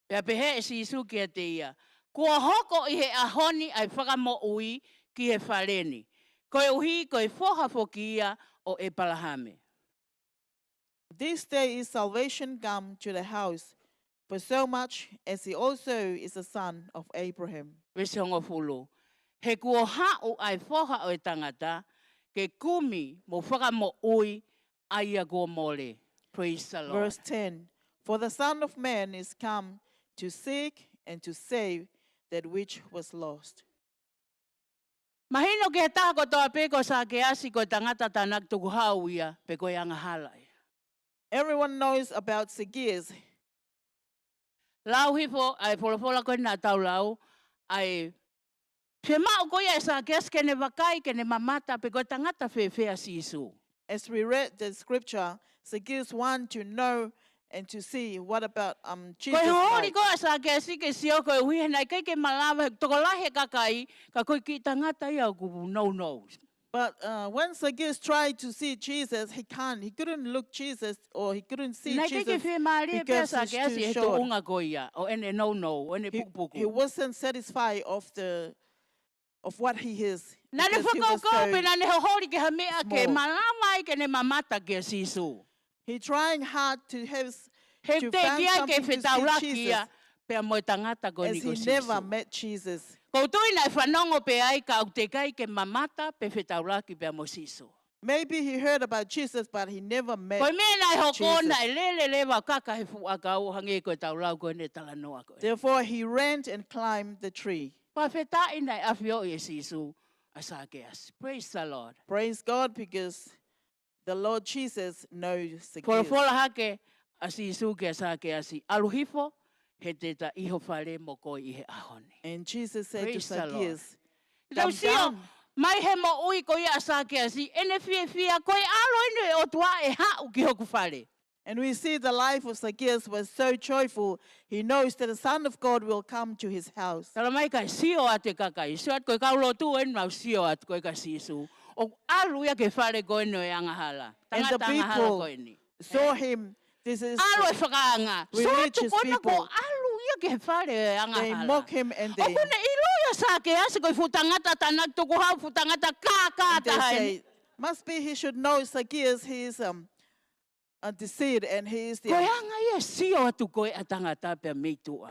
Pea pehe e sisu ki a te ia. Kua hoko I he ahoni ai whakamo ui ki he whareni. Koe uhi koe whoha whoki ia o e palahame. This day is salvation come to the house, for so much as he also is a son of Abraham. Vese hongo fulu. He kua hau ai whoha o e tangata, ke kumi mo whakamo ui ai a kua mole. Praise the Lord. Verse 10. For the Son of Man is come to seek and to save that which was lost. Mahino ke he taha kotoa pe ko sa ke asi ko tangata tanak tuku hau ia pe ko ianga halai. Everyone knows about Zacchaeus. Lau hifo ai polopola koe nā tau lau ai pe mau koe ai sa ke asi kene wakai kene mamata pe ko tangata whewhea sisu. As we read the scripture, Zacchaeus wanted to know and to see what about Jesus' Koe hori life. koe sa ke asi ke sio koe hui nei kai ke malawa toko lahe kakai ka koe ki tangata ia kupu no. But when Zacchaeus tried to see Jesus, he couldn't look Jesus, or he couldn't see Nei kai ke Jesus whi maari pe because sa he's ke asi too he to short. unga koe ia o ene no, ene He pukupuku. wasn't satisfied of what he is. Nane because he was whakau pe so- nane hori ke hamea ke small. malama ke ne mamata ke sisu. He trying hard to have He to te find kia ke something to see whetauaki Jesus, ia pe mo tangata ko as ni ko he never sisu. met Jesus. Koutui nai whanongo pe ai ka au te kai ke mamata pe whetauraki pe mo sisu. Maybe he heard about Jesus, but he never met. Koe me nai hoko Jesus. nai lele lewa kaka he fuaka au hange koe taurau koe ne talanoa koe. Therefore, he ran and climbed the tree. Pa whetai nai awhio e sisu asa ke asi. Praise the Lord. Praise God, because the Lord Jesus knows Fola Zacchaeus. hake a sisu ke asa ke asi. Aluhifo he te ta iho whare mo koe i he ahone. And Jesus said to Praise the Lord. Zacchaeus, Tau "Come sio, down." mai he mo ui koe asa ke asi. Ene fia koe alo ine o tua e hau ki hoku whare. And we see the life of Zacchaeus was so joyful. He knows that the Son of God will come to his house. Tala mai kai sio ate kakai. Sio at koe kaulo tu en mau sio at koe ka sisu. O alu ia ke whare koe no e angahala. And the Tangata angahala people koe ni. saw him. This is Alu e whakaanga. So atu religious kona ko people. alu ia ke whare e angahala. They mock him and O they, kune ilo ia sa ke asi koe futangata tanak tuku hau futangata and they tahain. say, must be he should know Zacchaeus, he is a deceit and he is Koe the. anga ia sio atu koe atangata pe meitua.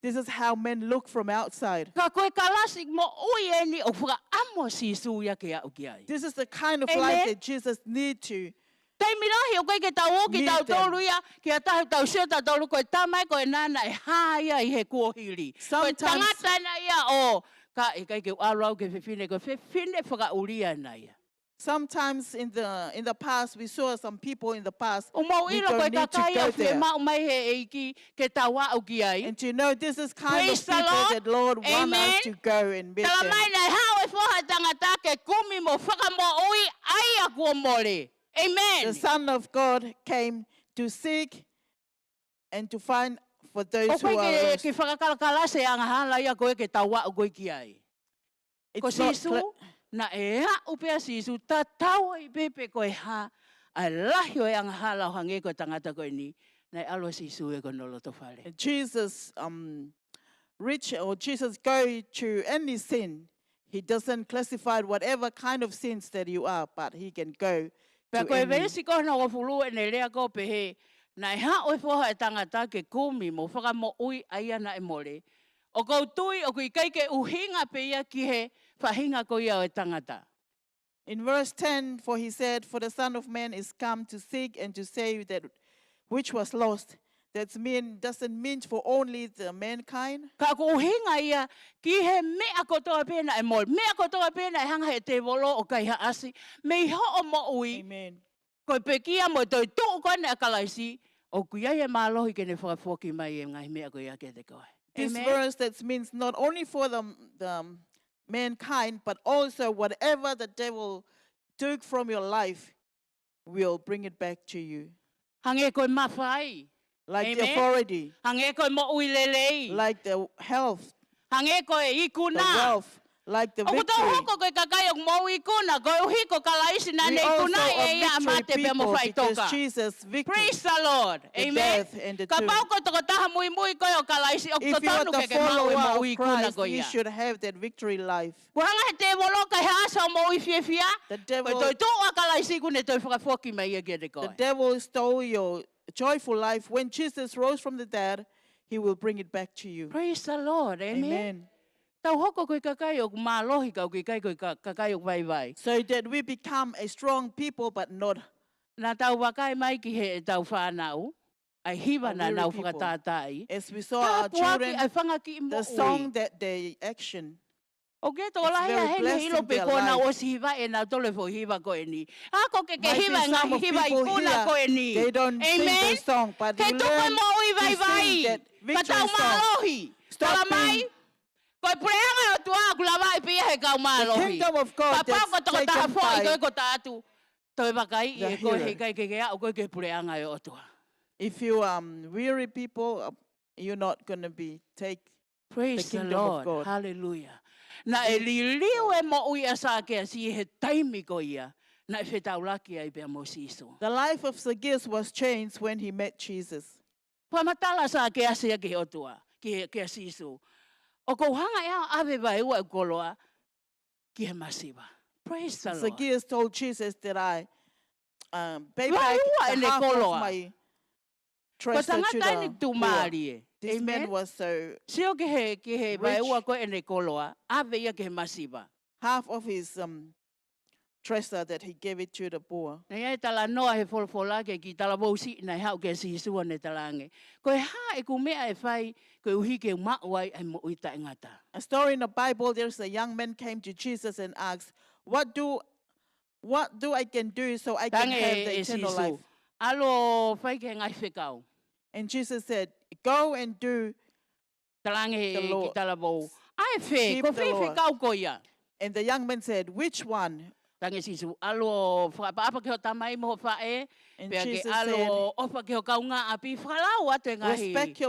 This is how men look from outside. Ka koe kalasik mo ui e ni o whaka amo sisu ia ke au ki ai. This is the kind of Amen. life that Jesus need to. Tei mirahi o koe ke tau o ki Meet tau them. tolu ia, ki a tahu tau sio tau tolu koe tamai koe nana e hā ia I he kuohiri. Koe Sometimes- tangata na ia o, ka e kai ke alo au ke whiwhine, koe whiwhine whakauria na ia. Sometimes in the past, we saw some people in the past, O mau we ilo koe don't need to kakai go a whie there. mau mai he eiki ke tau au ki ai. And to know this is kind Praise of the people Lord. that Lord want us Amen. to go and meet Tala them. mai nei hao e whoha tangata ke kumi mo whakamo ui ai a kua mole. Amen. The Son of God came to seek and to find for O those who koe are ke lost. whakakalakala se anga hala ia koe ke tawa o koe ki ai. Ko It's not sisu, na e ha upea sisu, ta tawa I pepe koe ha, a lahi o e anga hala o hange koe tangata koe ni, na e alo sisu e koe nolo to whare. Jesus rich or Jesus go to any sin. He doesn't classify whatever kind of sins that you are, but he can go Pea to koe any. veresi ko na wafulu e ne lea ko pehe. Na ha o foha e tangata ke kumi mo whaka mo ui aia na e mole. O kou tui o kui kai ke uhinga pe ia ki he whahinga ko ia o e tangata. In verse 10, for he said, for the Son of Man is come to seek and to save that which was lost. Doesn't mean for only the mankind. Ka ko uhinga ia ki he mea kotoa pena e mole. Mea kotoa pena e hanga he te volo o kai ha asi. Me ho o mo ui. Amen. Ko pekia mo toi tu ko ne akalaisi. O kuia e malohi ke ne whakafoki mai e ngai mea ko ia ke te koe. This Amen. verse that means not only for the mankind, but also whatever the devil took from your life will bring it back to you. Hange koe mawhai. Like the Amen. authority, Hange koe mo ui lelei. like the health, Hange koe the ikuna. wealth, like the O ko tau victory. hoko koe kakai o mo ikuna. Koe uhiko kalaisi na We ne also ikuna are e ia victory amate pe mo people whai because toka. Jesus victory. Praise the Lord. The Amen. death and the Ka tomb. pau ko toko taha mui mui koe o kalaisi. O If ko you are tonu the ke ke mau e follower mo of ikuna Christ, koe you ia. should have that victory life. Ko hanga he te wolo kai haasa o mo i fia. The Koe devil, toi tō a kalaisi kune toi whakafoki mai e ke te koe. the devil stole your joyful life. When Jesus rose from the dead, he will bring it back to you. Praise the Lord. Amen. Amen. Tau hoko koe kakai o mālohi kau koe kai koe kakai o vai vai. So that we become a strong people, but not Nā tau wakai mai ki he e tau whānau. Ai hiwa a nā weary nau people. whakatātai. As we saw Tā our puaki children, ai whangaki mo the song that they action. O ke tō It's lahi a very hene blessing hilo pe their kona life. o si hiwa e nā tole fo hiwa ko e ni. Ako ke Might be hiwa ngā some of hiwa i people kuna here, ko e ni. they don't sing Amen. the song, but Ke you tuko learn mo i vai to vai. sing that Ka victory tau song. mālohi. Stop Tala mai. being- Koe preanga o tua kula vai pia he kau The mālohi. kingdom of God Ka pau ko that's toko taha taken fo i koe by ko tātu. Toi wakai the i e koe hero. he kai ke kea o koe ke preanga e o tua. if you weary people, you're not going to be take Praise the kingdom of Lord. God. Hallelujah. Na e liliu e mo ui asa ke si he taimi ko ia. Na e whetau laki ai pia mo siso. The life of Zacchaeus was changed when he met Jesus. Pamatala sa ke asia ke otua. Ke siso. O ko hanga ea ave vai ua koloa. Ki he masiva. Praise the Lord. Zacchaeus told Jesus that I pay Vai back ua the ene half koloa. of my Ko treasure to tangata ni the tu poor. maari e. This man Amen. was so Sio ke he vai Rich. ua ko ene koloa. Ave ia ke he masiva. half of his treasure that he gave it to the poor. Na ia tala noa he folfola ke ki tala wausi na hau ke si sua ne talange. Ko ha e ku mea e whai ko uhi ke mauai ai mo uita ngata. A story in the Bible, there's a young man came to Jesus and asked, what do I can do so I can Tange have the e eternal sisu. life? Alo whai ke ngai whekau. And Jesus said, go and do. Talange The he ki Lord. tala wau. Ai whe, Keep ko the whi Lord. whekau ko ia. And the young man said, which one? Tange sisu. Alo whaapa ke ho tamai mo whae. And Pea ke Jesus said, alo opa ke ho kaunga api whalau atu e ngahi. respect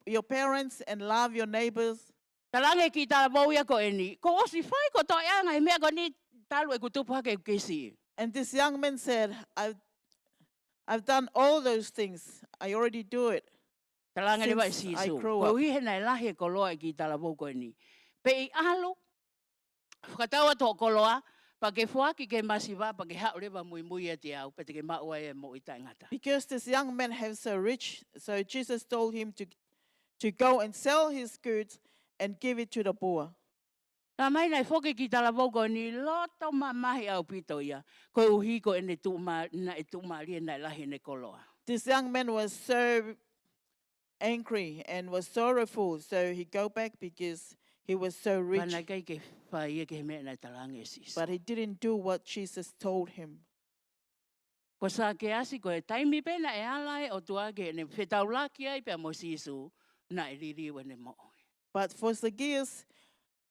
your parents and love your neighbors. Talange ki tala wau ia ko eni. Ko osi whai ko to ia ngai mea ko ni talu e kutupu hake kesi. And this young man said, I've done all those things. I already do it. Talange ni wai Since I sisu. grew Ko up. uhi he nei lahi ko loa ki tala wau ko eni. Pe i alo. Whakataua tō koloa. Pa ke whaki ke masiwa, pa ke haurewa mui mui e te au, pa te ke maua e mo i taingata. Because this young man was so rich, so Jesus told him to go and sell his goods and give it to the poor. Nā mai nei whoke ki tala wauko ni loto mahi au pito ia. Ko uhi ko e ne tūmari e nei lahi ne koloa. This young man was so angry and was sorrowful, so he go back because he was so rich, Pana kai ke whai e ke mea nei talange sis. but he didn't do what Jesus told him. Ko sa ke asi ko e taimi pena e alai o tua ke ne whetau laki ai pia mo sisu na e riri wane mo. But for Zacchaeus,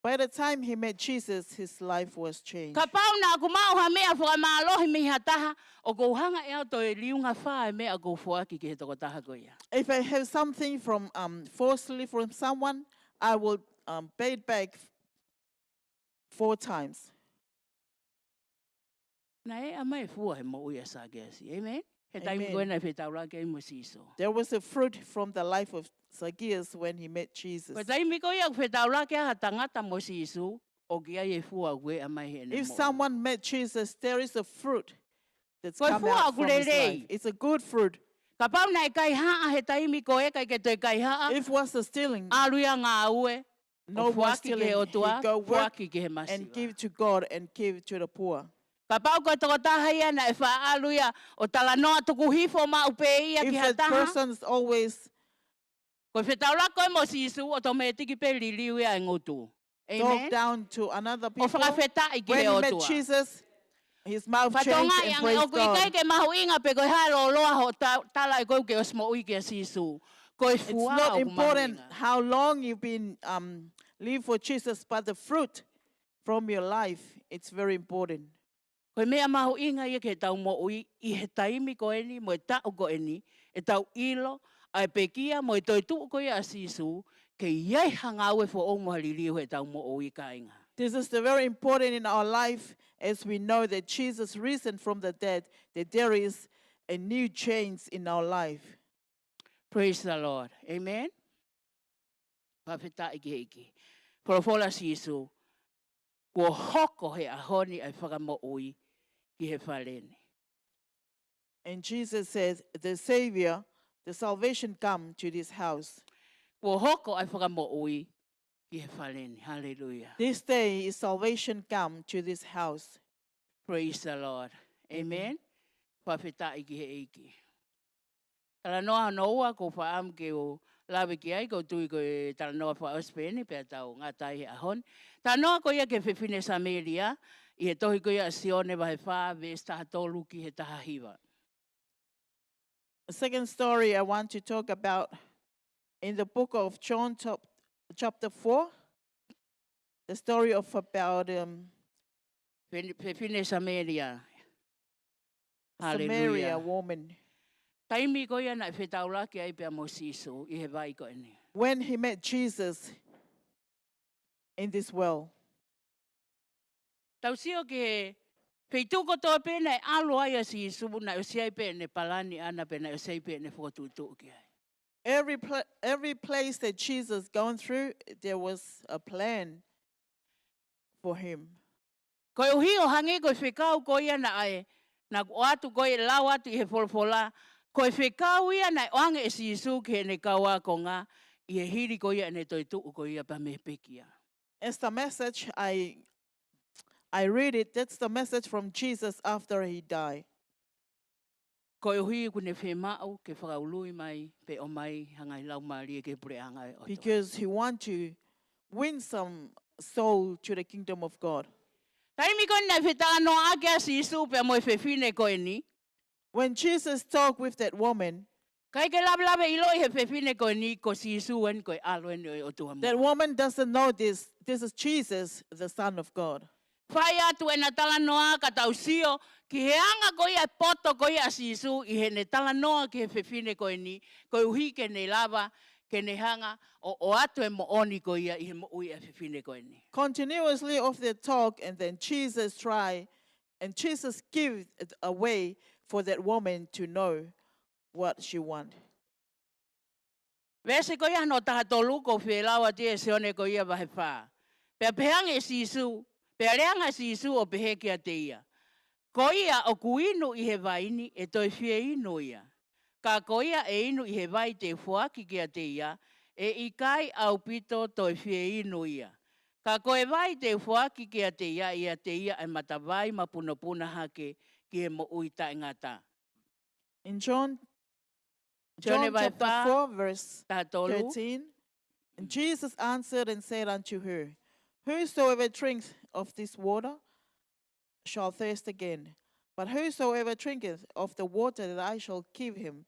by the time he met Jesus, his life was changed. Ka pau na aku mau ha mea whaka maalohi mi hataha o ko hanga e au to e liunga whae mea ko whuaki ke he toko taha ko ia. If I have something from forcefully from someone, I will pay it back 4 times. Na e amai fua he mo uia sa ke asi. Amen? He taimi Amen. koe na whetaura ke mo siso. There was a fruit from the life of Zacchaeus when he met Jesus. Koe taimi koe a whetaura ke ha tangata mo siso, o kia e fua ue a mai he ne If mo. someone met Jesus, there is a fruit that's Koe come fua out from his kurerei. life. It's a good fruit. Ka pau nei kai haa he taimi koe kai ke toi kai haa. If was the stealing, Aruia ngā ue. no O more fuaki ke stealing, o he tua, go work fuaki ke he masiwa. and give to God and give to the poor. Ka pau koe toko taha ia na e wha aluia o tala noa tuku hifo ma upe ia If ki that hataha. person is always Koe whetaura koe mo sisu o tō me tiki pe liliu ia e ngutu. Amen. talked down to another O people, whakawheta i ki when he he o met tua. Jesus, his mouth changed Whatonga and i praised o kui kai God. ke mahu inga pe koe haro loa ho tala i koe ke osmo ui ke sisu. Koe It's fua not o ku mahu important inga. how long you've been live for Jesus, but the fruit from your life, it's very important. Koe mea mahu inga ia ke tau mo ui i he taimi koe ni mo e tau koe ni e tau ilo ai pekia mo e toi tuu koe a sisu ke iei hanga ue fo o mo haliliu he tau mo ui ka inga. This is the very important in our life as we know that Jesus risen from the dead, that there is a new change in our life. Praise the Lord. Amen. Pawhita iki hiki. Porofola sisu. Kua hoko he ahoni ai whakamo ui ki he whalene. And Jesus says, the Savior, the salvation come to this house. Kua hoko ai whakamo ui ki he whalene. Hallelujah. This day is salvation come to this house. Praise the Lord. Amen. Pawhita iki he iki. Tala noa noa ko whaam ke o lawe ki ai ko tui ko e tala noa wha ospeni pe tau ngatai he ahon. Tala noa ko ia ke whiwhine Samaria i he tohi ko ia sione wa he wha ves taha tolu ki he taha hiwa. The second story I want to talk about in the book of John chapter 4, the story of about Whiwhine Samaria. Samaria Hallelujah. woman. Taimi ko ia na e whetaula ki ai pia mo siso i he vai ko ene. When he met Jesus in this well, Tau sio ke peituko tō pēne alo ai a siso na o siai pēne palani ana pēne o siai pēne whakatutu ki ai. every place that Jesus gone through, there was a plan for him. Ko e uhi o hangi ko e whekau ko ia na ai, na o atu ko e lau atu i he wholwhola, ko e whekau ia na oange e sisu ki he ne kaua ko ngā, i he hiri ko ia ne toi tuu ko ia pa me pekia. It's the message I read it. That's the message from Jesus after he died. Ko e uhi ku ne whemau ke whakaului mai, pe o mai hangai lau maari ke pure hangai o toa. Because he want to win some soul to the kingdom of God. Taimi ko na whetanga no ake a sisu pe mo e whewhine ko e ni, When Jesus talked with that woman, kai ke lawe ilo i he whewhine ko e ni, ko sisu en ko e alo en o tua mo. that woman doesn't know this. This is Jesus, the Son of God. Whai atu e na tala noa ka tau sio, ki he anga ko ia poto ko ia sisu, i he ne tala noa ki he whewhine ko e ni, ko uhi ke ne lava, ke ne hanga, o atu e mo oni ko ia, i he mo ui a whewhine ko e ni. Continuously of the talk, and then Jesus try, and Jesus give it a way for that woman to know what she want. Vese ko ia no taha tolu ko whilawa te e seone ko ia wahe wha. Pea pehange e sisu, pea reanga sisu o pehe kia te ia. Ko ia o kuinu i he vaini e toi whie inu ia. Ka ko ia e inu i he vai te fuaki kia te ia, e ikai au pito toi whie inu ia. Ka ko e vai te fuaki kia te ia e matawai mapunopuna hake ki he mo uita ingata. In John John chapter 4, verse taha tolu. 13, and Jesus answered and said unto her, whosoever drinks of this water shall thirst again. But whosoever drinketh of the water that I shall give him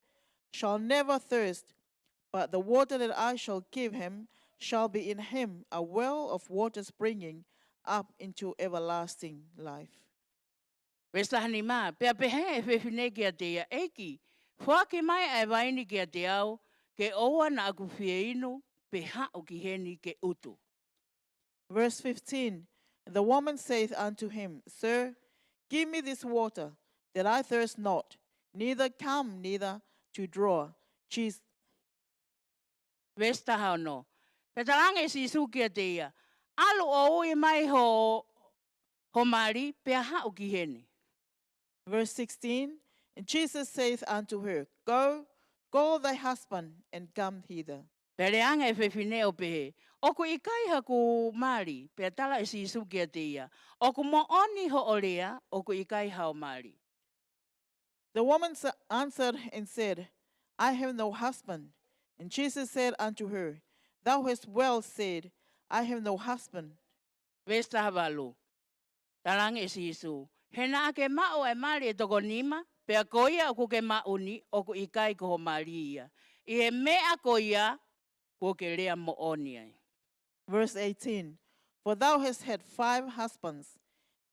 shall never thirst, but the water that I shall give him shall be in him a well of water springing up into everlasting life. Westahani mā, pea pehe e whewhine kia te ia eiki. Whake mai e waini kia te au, ke oua na aku whie inu, peha o ki heni ke utu. Verse 15, the woman saith unto him, Sir, give me this water, that I thirst not, neither come neither to draw. Jesus, Vesta hano. Petalange si suki atea. Alu o ui mai ho mari pe ha o ki hene. verse 16, and Jesus saith unto her, Go, call thy husband, and come hither. Peleanga e whewhine o pehe. Oku i kai haku mari, pe tala e si suki atea. Oku mo oni ho olea, oku i kai hao mari. The woman answered and said, I have no husband. And Jesus said unto her, Thou hast well said, I have no husband. Vesta havalu. Talange e si isu. Hena ake mao e mari e toko nima, pe a koia oku ke mauni, oku i kai ko ho mari ia. I he mea koia, ko ke rea mo oni ai. Verse 18, For thou hast had 5 husbands,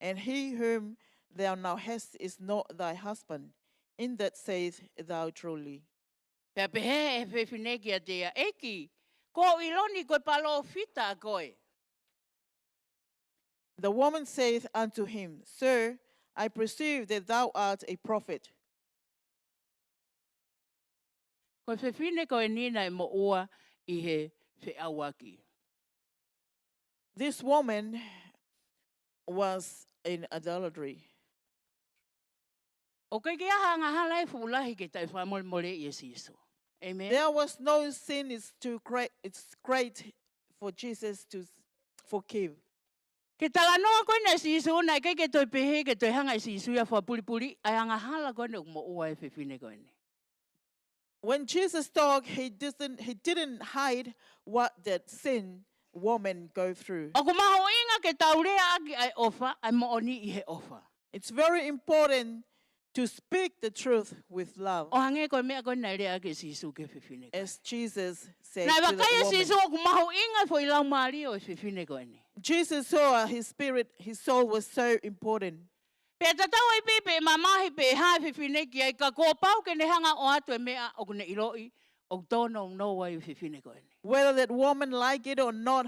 and he whom thou now hast is not thy husband. In that saith thou truly. Pe a pehe e whewhine ki atea. Eki, ko iloni koe palo fita a koe. The woman saith unto him, Sir, I perceive that thou art a prophet. Koe whewhine koe nina e mo ua i he whiawaki. This woman was in idolatry. O kai kia hanga hala e fulahi ke tai whamole mole i esiso. Amen. There was no sin. It's great for Jesus to forgive. Ke tala noa koe na esiso na kai ke toi pehe ke toi hanga esiso ia whapuripuri ai hanga hala koe na mo ua e whewhine koe ne. When Jesus talked, he didn't hide what that sin woman go through. O ku maho inga ke taurea aki ai ofa, ai mo oni i he ofa. It's very important to speak the truth with love, O hange koe mea koe na rea ke esiso ke whewhine koe. as Jesus said Nai to the wakai woman. esiso o ku maho inga fo ilau maari o e whewhine koe ne. Jesus saw his spirit, his soul was so important. Pe tatau ai pepe mamahi pe hai whiwhine ki ai ka kua pau ke ne hanga o atu e mea o kune iloi o tono no wai whiwhine koe ne. Whether that woman like it or not,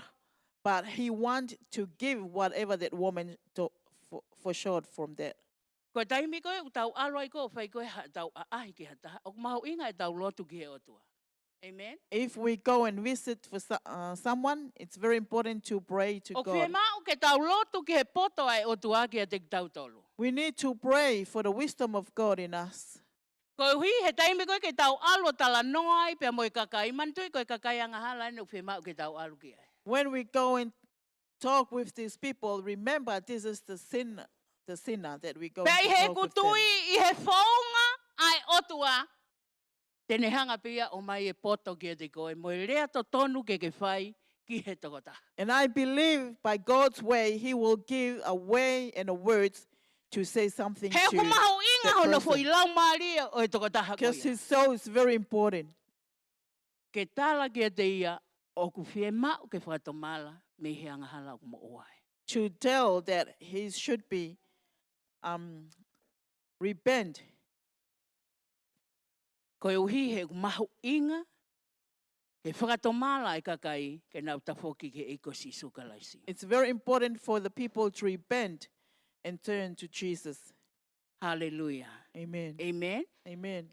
but he want to give whatever that woman for short from that. Koe taimi koe u tau alo ai koe whai koe ha tau a ahi ki hataha. O maho inga e tau lotu ki he otua. Amen. If we go and visit for someone, it's very important to pray to O whie God. mau ke tau lotu ki he poto ai otua ki a te tau tolu. We need to pray for the wisdom of God in us. Koe hui he taimi koe ke tau alo tala noa ai pe mo i kakai mantui koe kakai anga hala ane u whie mau ke tau alo ki ai. When we go and talk with these people, remember this is the sinner that we go Pe i to he talk with them. kutui i he whaunga ai otua. Tene hanga pia o mai e poto ki e te koe. Mo i rea to tonu ke whai ki he tokota. And I believe by God's way, He will give a way and a words to say something He to ku maho inga that hono fo i person. lau maria o e tokota Because hakoia. his soul is very important. Ke tala ki e te ia o ku whie mau ke whatomala me he anga hala o mo oai. To tell that he should be repent. Koe uhi he ku maho inga ke whakatomala e kakai ke nau tafoki ke eiko sisu kalaisi. It's very important for the people to repent and turn to Jesus. Hallelujah. Amen. Amen. Amen.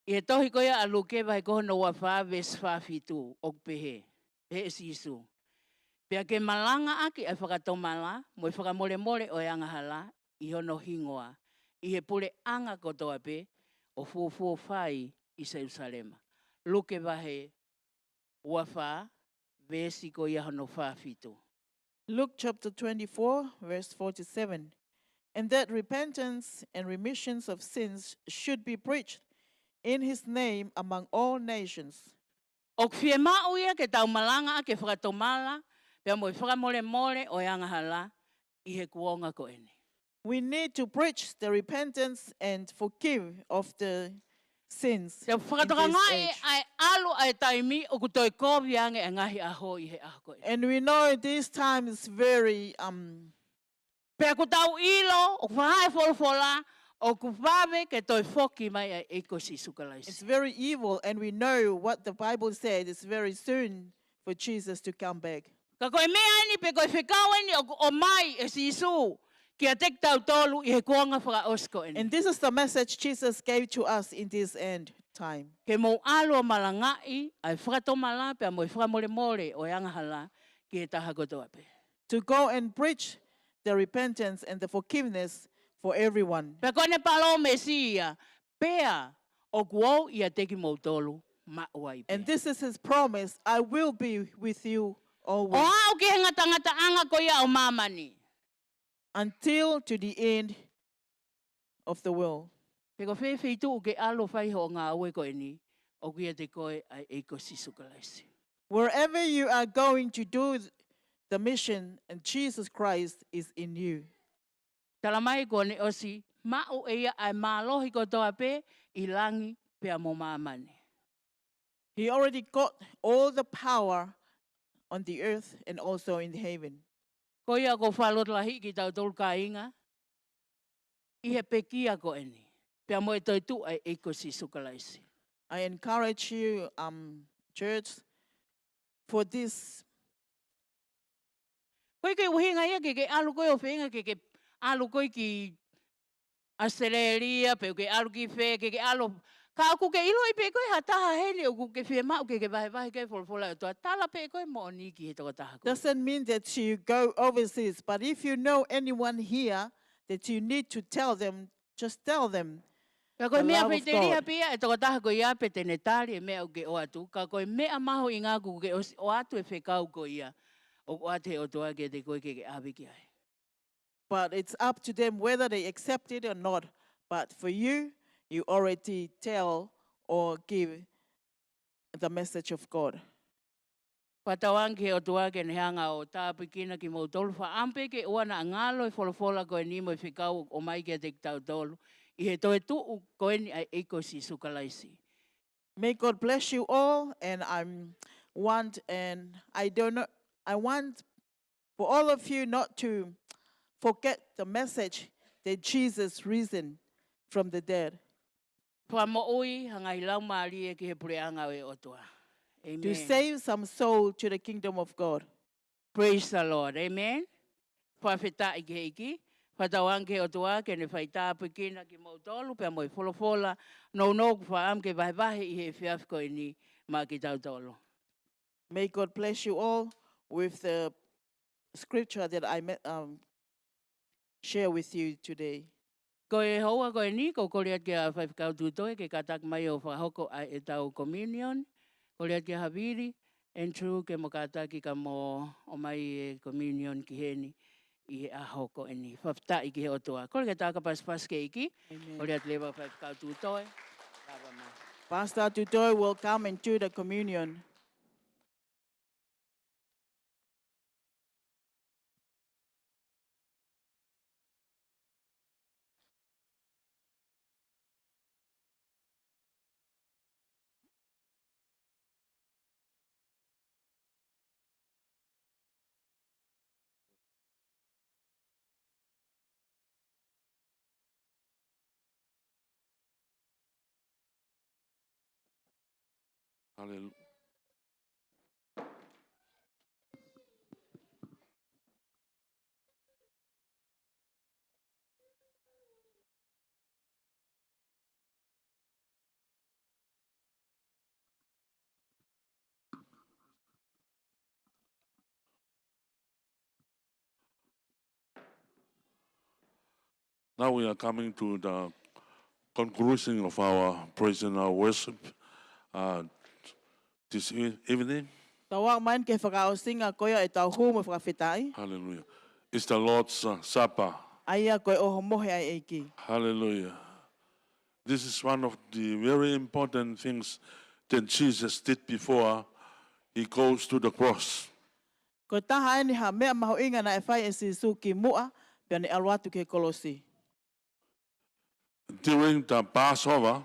I he tohi koia a luke vai koho no wa wha ves wha fitu o pehe. Pehe sisu. Pea ke malanga aki e whakatomala, mo i whakamole mole o e anga hala, i hono hingoa. I he pule anga kotoa pe, o fuo whai i Jerusalema. Luke vahe ua wha, vesi ko ia hono wha fitu. Luke chapter 24, verse 47. And that repentance and remissions of sins should be preached in his name among all nations. O kwhie mau ia ke tau malanga ke whakatomala, pea mo i whakamole mole o e anga hala, i he kuonga ko ene. We need to preach the repentance and forgive of the sins Te in whakatoka this ngai age. ai alu ai taimi o kutoi kovi ange e ngahi aho i he aho ko ene. And we know this time is very Pea ku tau ilo, o whahae wholfola, o ku whawe ke toi whoki mai ai eiko si it's sukalaisi. very evil, and we know what the Bible said is very soon for Jesus to come back. Ka koe mea ni pe koe whekau ni o mai e si isu. Kia tek tau tolu I he kuanga whakaosko eni. And this is the message Jesus gave to us in this end time. Ke mo alo malangai ai whakatomala pe mo whakamole mole o yangahala ki he taha kotoa pe. To go and preach the repentance and the forgiveness for everyone. Pe kone palo mesia pea o kuo ia teki mo tolu ma uai pe. And this is his promise, I will be with you O always au ke henga tangata anga ko ia o mamani. until to the end of the world. Pe ko whewhi tu ke alo whai ho ngā ue ko eni o kia te koe ai eiko sisu kalaisi. Wherever you are going to do the mission, and Jesus Christ is in you. Talamai ko ne osi mau eia ai mālohi ko toa pe I langi pe a mo mamani. He already got all the power on the earth and also in heaven. Ko ia ko whalotlahi ki tau tolu ka inga. I he pekia ko eni. Pea mo e toi tu ai eiko sisu kalaisi. I encourage you, church, for this. Koe ke uhinga ia ke alu koe o whenga ke alu koe ki Australia, pe ke alu ki whe, ke alu. Ka aku ke ilo I pe koe hataha heli o ke whe mau ke vahe ke wholwhola o toa. Tala pe koe mo ni ki he toko taha koe. Doesn't mean that you go overseas, but if you know anyone here that you need to tell them, just tell them. Ka koe The mea love pe of te ria God. pia e toko taha koe ia pe te netari e mea o ke o atu. Ka koe mea maho I ngā ku ke o atu e whekau ko ia. O ate o toa ke te koe ke awi ki ai. But it's up to them whether they accept it or not. But for you, you already tell or give the message of God. Patawangi o tua ke neanga o tāpikina ki mo tolu wha ampe ke oana ngalo e wholofola koe ni mo I whikau o mai ke te tau tolu. I he toe tuu koe ni ai eiko si sukalaisi. May God bless you all, and I want for all of you not to forget the message that Jesus risen from the dead. Pua mo ui hangai lau maari e ki he pureanga e o tua. Amen. To save some soul to the kingdom of God. Praise the Lord. Amen. Pua whita I ke iki. Patawangi o tua ke ne whai tāpikina ki mo tolu pia mo I wholofola. No wha am ke vahe I he whiaf koe ni ma ki tau tolu. May God bless you all with the scripture that I share with you today. Ko e hoa ko e ni, ko koreat ke a whaifkau tūtoi, ke katak mai o whahoko a e tau communion, koreat ke haviri, and true ke mo kataki ka mo o mai e communion ki heni, I he a hoko e ni. Whafta I ki he otoa. Koreat taka pas ke iki, Amen. koreat lewa whaifkau tūtoi, raba mai. Pastor Tutoy will come and do the communion. Hallelujah. Now we are coming to the conclusion of our praise and our worship this evening. Tawag man ke whakaosinga koia e tau humu whakawhitai. Hallelujah. It's the Lord's Supper. Aia koe oho mohe ai eiki. Hallelujah. This is one of the very important things that Jesus did before he goes to the cross. Ko taha eni ha mea maho inga na e whai e sisu ki mua, pia ni aluatu ke kolosi. During the Passover,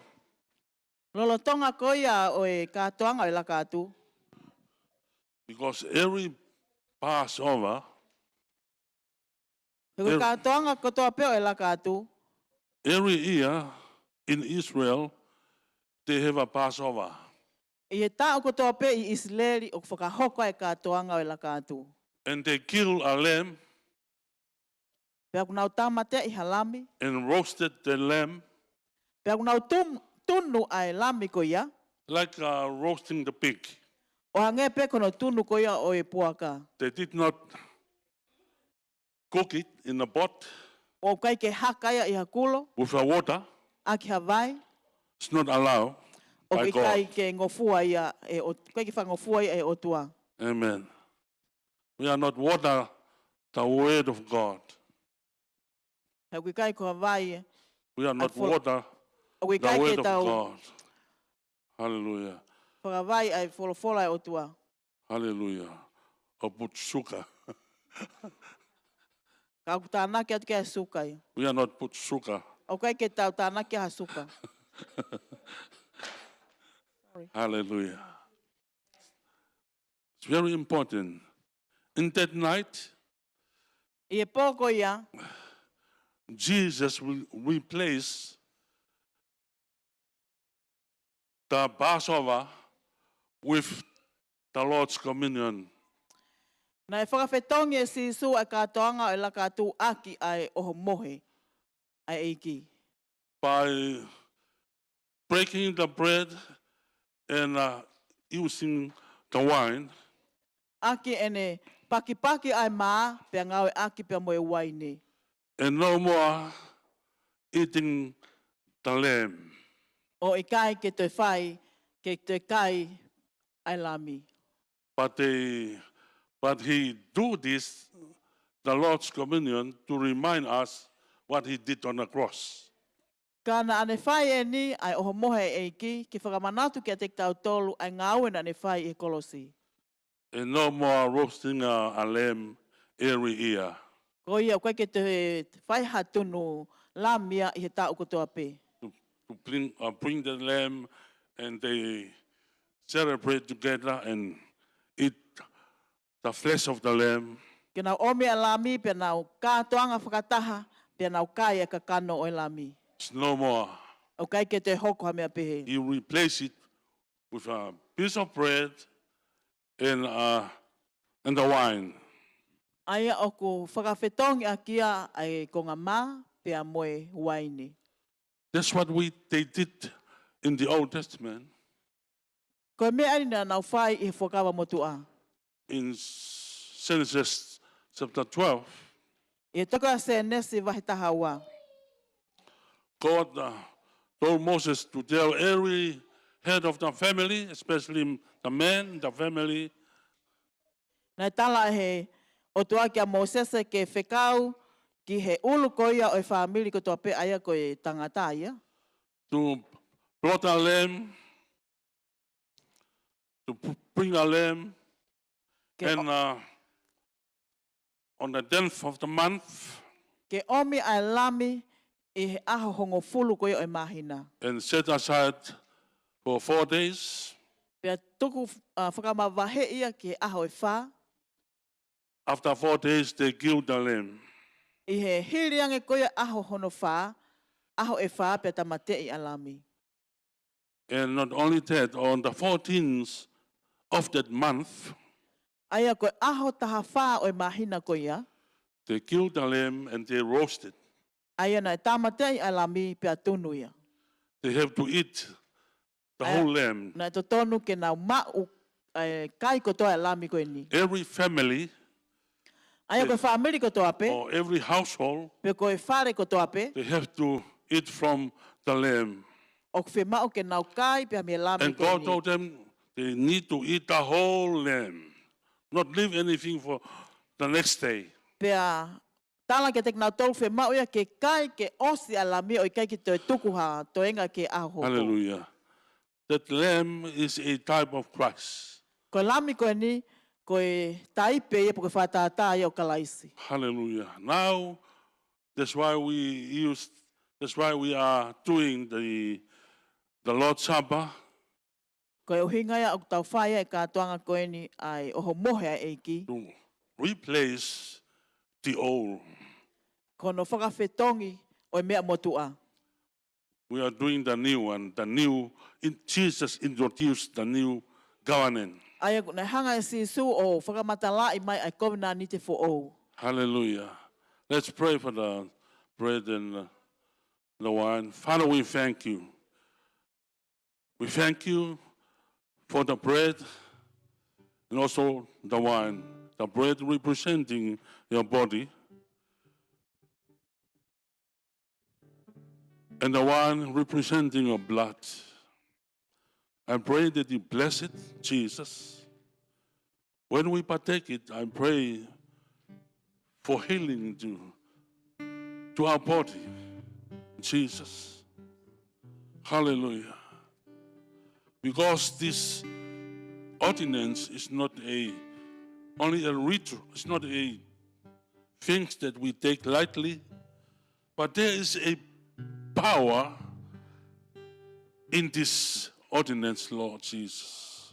Lolo tonga koia o e katoanga o la katu. because every Passover, Ko katoanga kotoa peo e la katu. every year in Israel, they have a Passover. I e tau kotoa peo I Israeli o whakahoko e katoanga o la katu. And they kill a lamb Pea kunau tamate I halami. and roasted the lamb Pea kunau tunu ai lami ko ia. like roasting the pig. O hangepe kono tunu ko ia o e puaka. They did not cook it in a pot O kai ke haka ia I hakulo. with water. Aki Hawaii. It's not allowed O by kai kai God. ke ngofua ia. Kai ke whangofua ia e otua. Amen. We are not water the word of God. Hau kai ko Hawaii. We are not follow- water O kai the kai word ke of tau. God. Hallelujah. Whakawai ai wholofola e otua. Hallelujah. Or put sugar. Ka ku tānaki atu ke suka. We are not put sugar. O kai ke tau tānaki ha suka. Hallelujah. It's very important. In that night, I e pōko ia, Jesus will replace the Passover with the Lord's Communion. na e whakawhetongi e sisu ai kātoanga e la kātū aki ai oho mohe ai eiki. By breaking the bread and using the wine, Aki ene paki ai maa pia ngau e aki pia moe waine. and no more eating the lamb. O I kai ke te whai, ke te kai ai lami. But he do this, the Lord's Communion, to remind us what he did on the cross. Kāna ane whai e ni ai oho mohe e eiki, ki whakamanatu ki a te tau tolu ai ngau e ane whai e kolosi. And no more roasting a lamb every year. Ko ia, koe ke te whai hatunu lamia I he tau kotoa pe. To bring the lamb and they celebrate together and eat the flesh of the lamb. Ke nau omi a lami, pe nau kātoanga whakataha, pe nau kai e kakano o e lami. It's no more. O kai ke te hoko ha mea pehe. You replace it with a piece of bread and the wine. Aia o ko whakawhetongi a kia ai ko ngā mā, pe a moe waini. That's what they did in the Old Testament. Ko mea ari na nau whai I he whakawa motu a. In Genesis chapter 12, I toka a se nesi wahi taha wā. God told Moses to tell every head of the family, especially the man in the family, Nai tala he o tua ki a Mosese ke whekau ki he ulu koia o e whaamiri ko toa pe aia ko e tangata ia. to plot a lamb, to bring a lamb, Ke, and on the 10th of the month, ke omi ai lami I he aho hongo fulu koia o e mahina. and set aside for 4 days. Pea tuku whakamawahe ia ki he aho e wha. After 4 days, they killed the lamb. I he hiriange koia aho hono wha, aho e wha pea tamate I alami. And not only that, on the 14th of that month, Aia koe aho taha wha o e mahina koia. they killed the lamb and they roasted. Aia nai tamate I alami pea tunu ia. They have to eat the whole lamb. Nai to tonu ke nau mau kai ko toa alami koe ni. Every family Aia koe whaamiri ko toa pe, or every household, pe koe whare ko toa pe, they have to eat from the lamb. o ke whemau ke nau kai pea me lami And koe God ni. told them they need to eat the whole lamb, not leave anything for the next day. Pea tala ke tek nau tolu whemau ia ke kai ke osi alami o I kai ki te tukuha toenga ke aho. Hallelujah. That lamb is a type of Christ. Koe lami koe ni, koe taipe ia po koe whātātā ia o kalaisi. Hallelujah. Now, that's why we are doing the Lord's Supper, Koe uhinga ia o tau whaia e kātoanga koe ni ai oho mohe ai eiki. to replace the old. Kono whakawhetongi o e mea motua. We are doing the new one. Jesus introduced the new government. Aia nei hanga e sisu o whakamatala I mai ai kovina ni te fo o. Hallelujah. Let's pray for the bread and the wine. Father, we thank you. We thank you for the bread and also the wine. The bread representing your body, and the wine representing your blood. I pray that you bless it, Jesus. When we partake it, I pray for healing to our body, Jesus. Hallelujah. Because this ordinance is not only a ritual, it's not a things that we take lightly, but there is a power in this ordinance, Lord Jesus.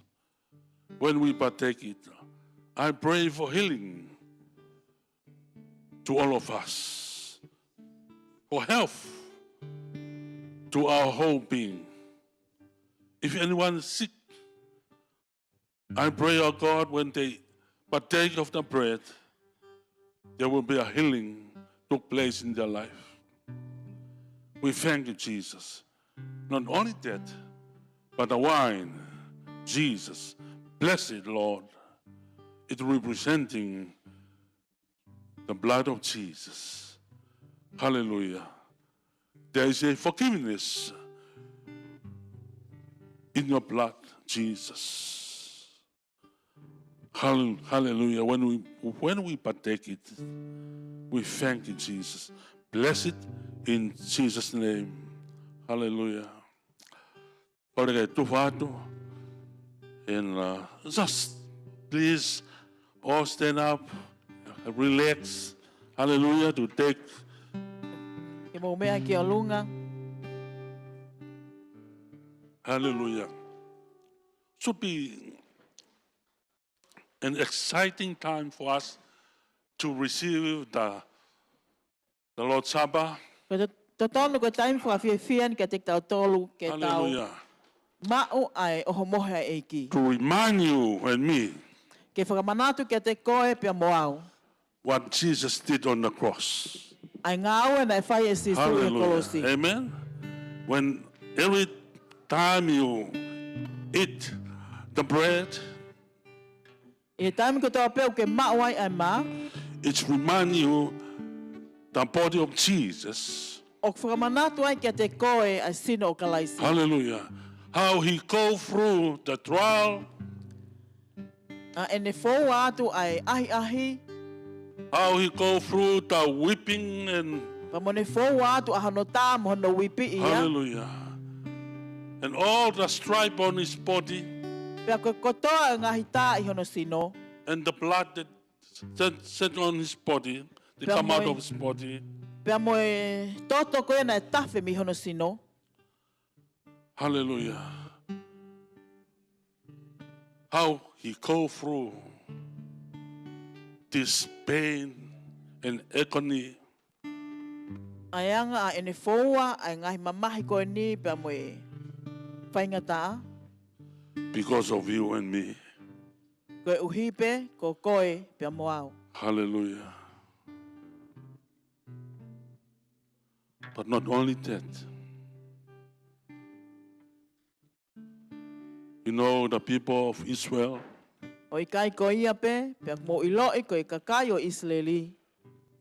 When we partake it, I pray for healing to all of us, for health to our whole being. If anyone is sick, I pray, oh God, when they partake of the bread, there will be a healing took place in their life. We thank you, Jesus. Not only that, but the wine, Jesus, blessed Lord, it representing the blood of Jesus. Hallelujah. There is a forgiveness in your blood, Jesus. Hallelujah. When we partake it, we thank you, Jesus. Bless it in Jesus' name. Hallelujah. And just please all stand up, relax. Hallelujah. To take. Hallelujah. Should be an exciting time for us to receive the Lord's Supper. Hallelujah. To remind you and me what Jesus did on the cross. Hallelujah. Amen. When every time you eat the bread, it's remind you the body of Jesus. Hallelujah. How he go through the trial. How he go through the whipping and hallelujah. And all the stripe on his body. And the blood that set on his body, they come out of his body. Hallelujah. How he go through this pain and agony. Because of you and me. Hallelujah. But not only that. You know the people of Israel.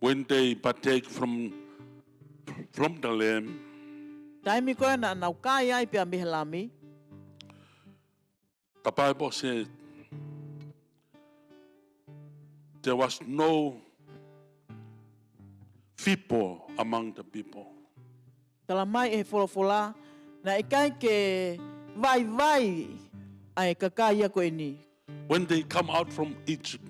When they partake from the lamb, the Bible said there was no people among the people. When they come out from Egypt,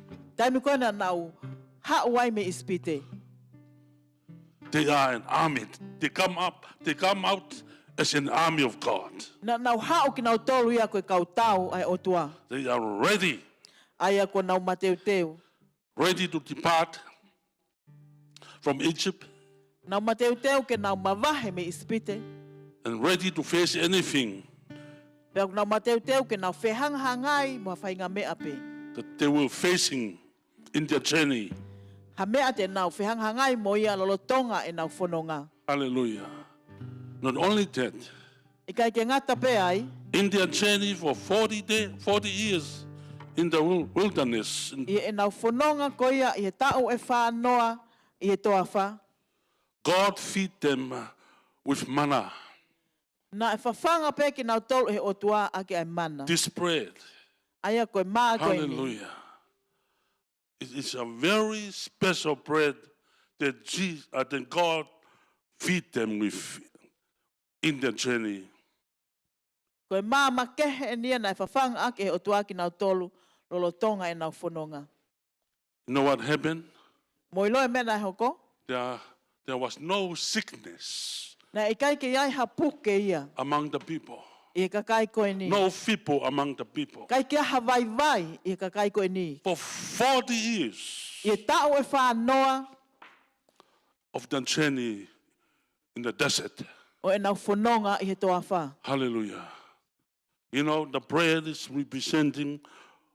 they are an army. They come out as an army of God. They are ready. Ready to depart from Egypt. And ready to face anything that they were facing in their journey. Ha mea te nau whihanghangai mo ia lolotonga e nau whanonga. Hallelujah. Not only that, I kai ke ngata pe ai, in their journey for 40 years in the wilderness, i e nau whanonga ko ia i he tau e whanoa i he toa wha. God feed them with manna, Na e whawhanga pe ki nau tolu he otua ake ai mana. this bread. Aia koe maa koe ni. Hallelujah. It is a very special bread that that God feed them with in their journey. Koe maa makehe e nia na e whawhanga ake he otua ki nau tolu lolotonga e nau whanonga. You know what happened? Mo ilo e mena e hoko, There was no sickness na i kai ke iai hapuke ia among the people. i ka kai koe ni. No feeble among the people. Kai kia hawai vai i ka kai koe ni. For 40 years I tau e whanoa of the journey in the desert. o e nau whanonga i he toa wha. Hallelujah. You know, the bread is representing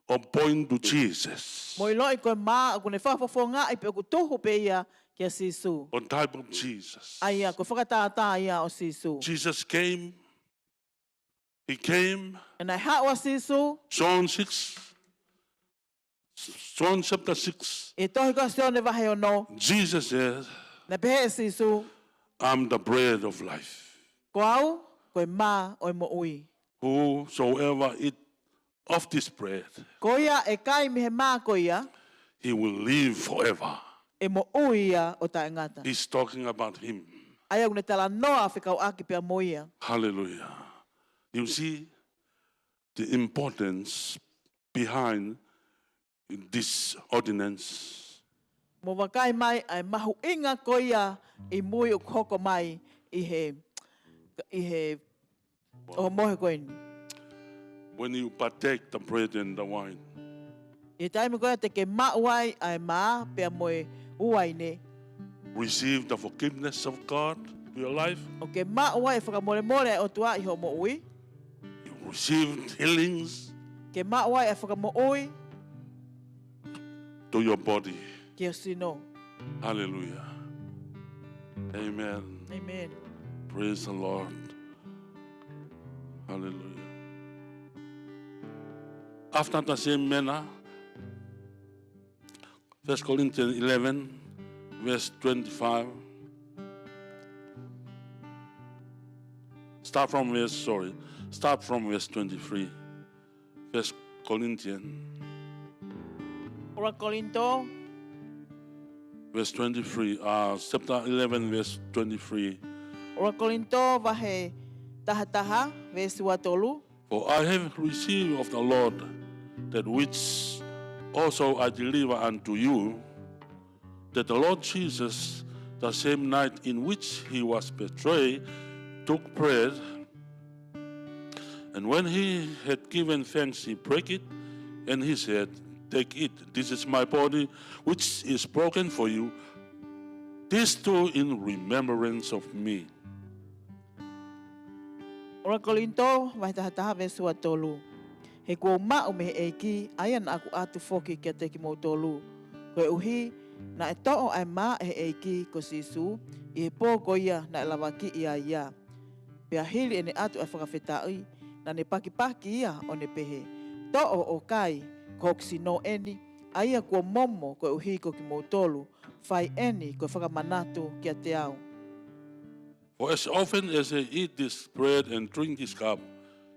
or point to Jesus. Mo ilo i koe maa, kune whawhawhonga i pe ku tohu pe ia kia Sisu. On type of Jesus. Aia, koe whakatata ia o Sisu. Jesus came. He came. E nei hawa Sisu, John chapter 6. e tohi koe seone wahe o no, Jesus said, na pehe Sisu, I'm the bread of life. ko au, koe maa o mo ui. Whosoever eat of this bread, Ko ia e kai mihe maa ko ia, he will live forever. e mo ui ia o ta ngata. He's talking about him. Aia kune tala noa whikau aki pia mo ia. Hallelujah. You see the importance behind this ordinance. Mo wakai mai ai mahu inga ko ia i mui o koko mai i he o mohe koe ni. When you partake the bread and the wine, I taimi koe te ke mauai ai maa pia moe uai ne. receive the forgiveness of God to your life. O ke mauai whakamole mole o tua i ho mo ui. You receive healings Ke mauai e whakamo ui to your body. ke o sino. Hallelujah. Amen. Amen. Praise the Lord. Hallelujah. After the same manner, 1 Corinthians 11, verse 25. Start from verse 23. 1 Corinthians, Ora Korinto, verse 23. Chapter 11, verse 23. Ora Korinto wahe taha vesi watolu. For I have received of the Lord that which also I deliver unto you, that the Lord Jesus, the same night in which he was betrayed, took bread, and when he had given thanks, he broke it, and he said, Take it, this is my body, which is broken for you. This do in remembrance of me. Ora Korinto wahe taha vesi watolu. He kua ma o me eiki aia na aku atu foki kia te ki mo tolu. Koe uhi na e to'o ai ma e eiki ko Sisu i he pō ko ia na e lawaki ia ia. Pea hili e ne atu e whakawhetai na ne paki ia o ne pehe. To'o o kai ko sino eni aia kua momo koe uhi ko ki mo tolu whai eni koe whakamanatu kia te au. For as often as they eat this bread and drink this cup,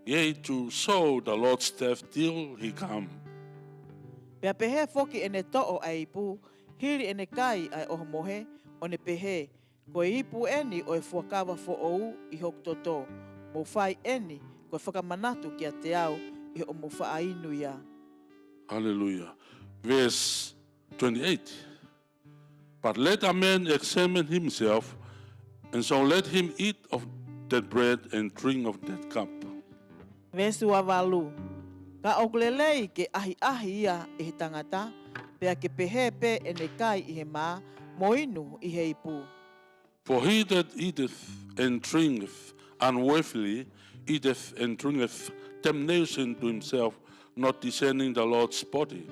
yea, to show the Lord's death till he come. Pea pehe foki e ne to'o ai ipu, hiri e ne kai ai oho mohe o ne pehe, koe ipu eni o e fuakawa fo ou i hok toto, mo whai eni koe whakamanatu kia te au i o mo whaainu ia. Hallelujah. Verse 28. But let a man examine himself, and so let him eat of that bread and drink of that cup. Vesu avalu, ka okulelei ke ahi ia i he tangata, pea ke pehe pe e ne kai i he mā, mo inu i he ipu. For he that eateth and drinketh unworthily, eateth and drinketh damnation to himself, not discerning the Lord's body.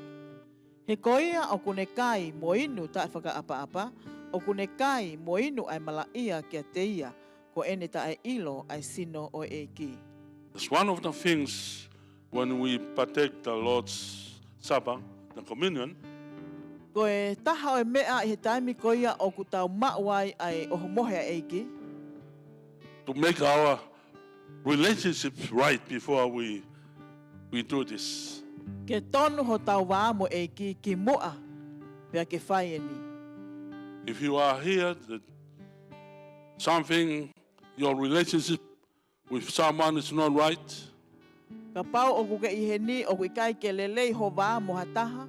He koia o kune kai mo inu tae whakaapa-apa, o kune kai mo inu ai malaia kia te ia, ko ene tae ilo ai sino o e ki. It's one of the things when we partake the Lord's Supper, the communion, Ko e taha o e mea i he taimi koia o ku tau mauai ai o mohe a eiki, to make our relationships right before we do this. ke tonu ho tau wā mo eiki ki mua, pia ke whai e ni. If you are here, that something, your relationship with someone is not right, Ka pau o ku ke i he ni o ku i kai ke lelei ho wā mo hataha,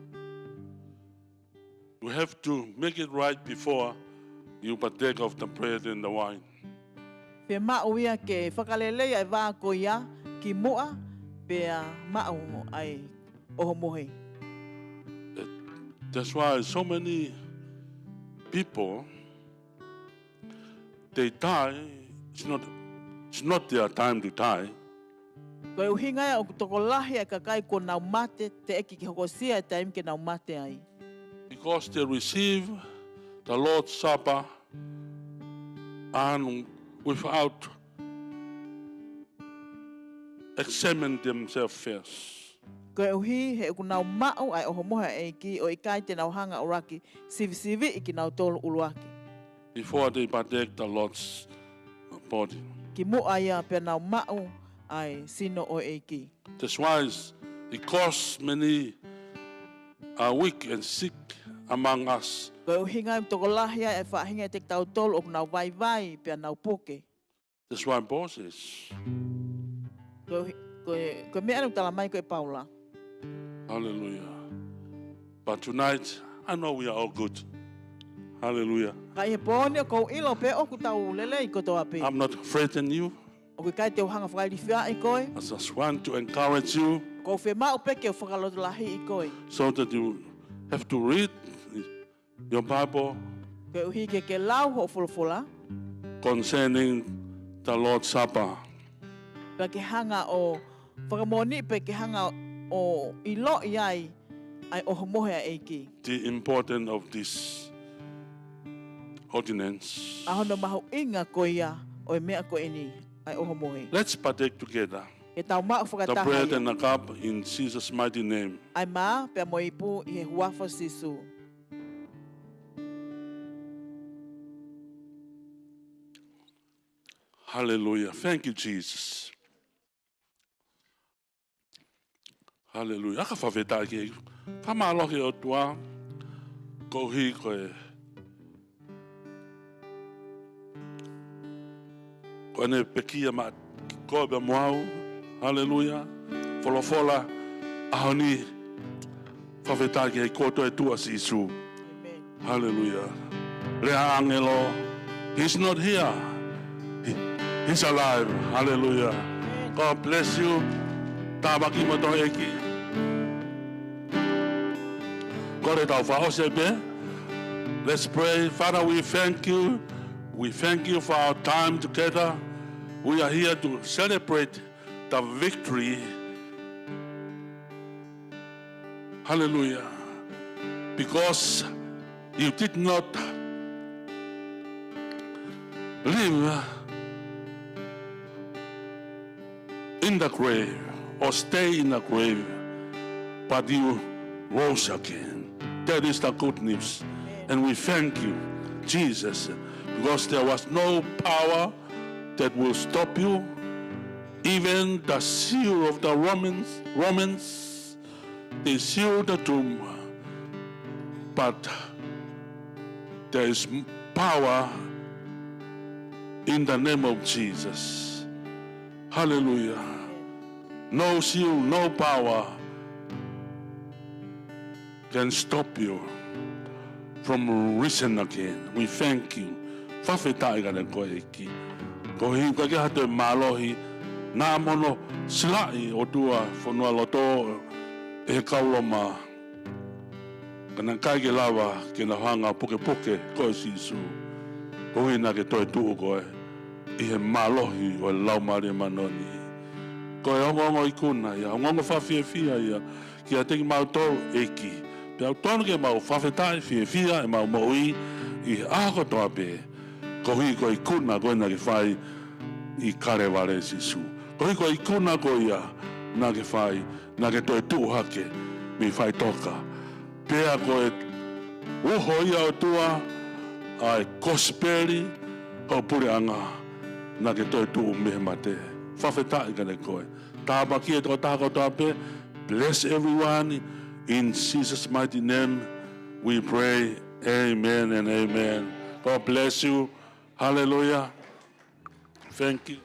you have to make it right before you partake of the bread and the wine. pe mau ia ke whakalelei ai wā koia ki mua, pia mau ai o mohe. That's why so many people, they die. It's not their time to die. Ko e uhinga ia o ku toko lahi ai kakai ko nau mate te eki ki hokosia e taim ke nau mate ai. Because they receive the Lord's Supper and without examining themselves first. Ko e uhi he ku nau mau ai oho moha e ki o i kai te nau hanga o raki sivi i ki nau tolu uluaki. Before they partake the Lord's body. Ki mua ia pe nau mau ai sino o e ki. That's why it causes many are weak and sick among us. Ko e uhinga i toko lahi ai e whahinga e te tau tolu o ku nau vai pe nau poke. That's why Paul says, Ko mea nu tala mai ko e paula. hallelujah. But tonight, I know we are all good. Hallelujah. Kai he pōne o kou ilo pe o ku tau lele i koto ape. I'm not threatening you. O ku kai te uhanga whakairiwhia i koe. I just want to encourage you Ko whe mau peke o whakaloto lahi i koe. so that you have to read your Bible Ko uhi ke lau ho fulfula. concerning the Lord's Supper. Pe ke hanga o whakamoni pe ke hanga o ilo i ai o mohe a eiki. The importance of this ordinance. A hono mahu inga ko ia o e mea ko ini ai o mohe. Let's partake together E tau maa the bread whakataha and the cup in Jesus' mighty name. ai maa pe mo ipu i he huafa sisu. Hallelujah. Thank you, Jesus. Hallelujah. Aka whaweta ke. Whamalohi o tua. Ko hi koe. Ko ene pekia ma koe be moau. Hallelujah. Folofola. Ahoni. Whaweta ke koto e tua si Isu. Amen. Hallelujah. Lea angelo. He's not here. He's alive. Hallelujah. God bless you. Tabaki mato eki. Kore tau whao sebe. Let's pray. Father, we thank you. We thank you for our time together. We are here to celebrate the victory. Hallelujah. Because you did not live in the grave or stay in the grave, but you rose again. That is the good news. And we thank you, Jesus, because there was no power that will stop you. Even the seal of the Romans, they sealed the tomb. But there is power in the name of Jesus. Hallelujah. No seal, no power can stop you from risen again. We thank you. Whawhetai ka koe eki. Ko hi ka ke hato e mālohi nā mono silai o tua whanua loto e he kauloma. Kana kai ke lawa ke na hanga puke koe si Isu. Ko hi na ke toi tuu koe i he mālohi o e laumare manoni. Ko e ongongo I kuna ia, ongongo whawhiawhia ia, ki a teki mautoro eki, Pe au tonu ke mau whawhetai fia e mau maui I ako toa pe. Ko hui ko I kuna koe na ke whai I kare wale sisu. Ko hui ko I kuna ko ia na ke whai na ke toe tu hake mi whai toka. Pea ko e uho ia o tua ai kosperi ko pure anga na ke toi tu me mate. Whawhetai ka ne koe. Tāpa ki e tō tāko toa pe. Bless everyone in Jesus' mighty name. We pray. Amen and amen. God bless you. Hallelujah. Thank you.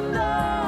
No.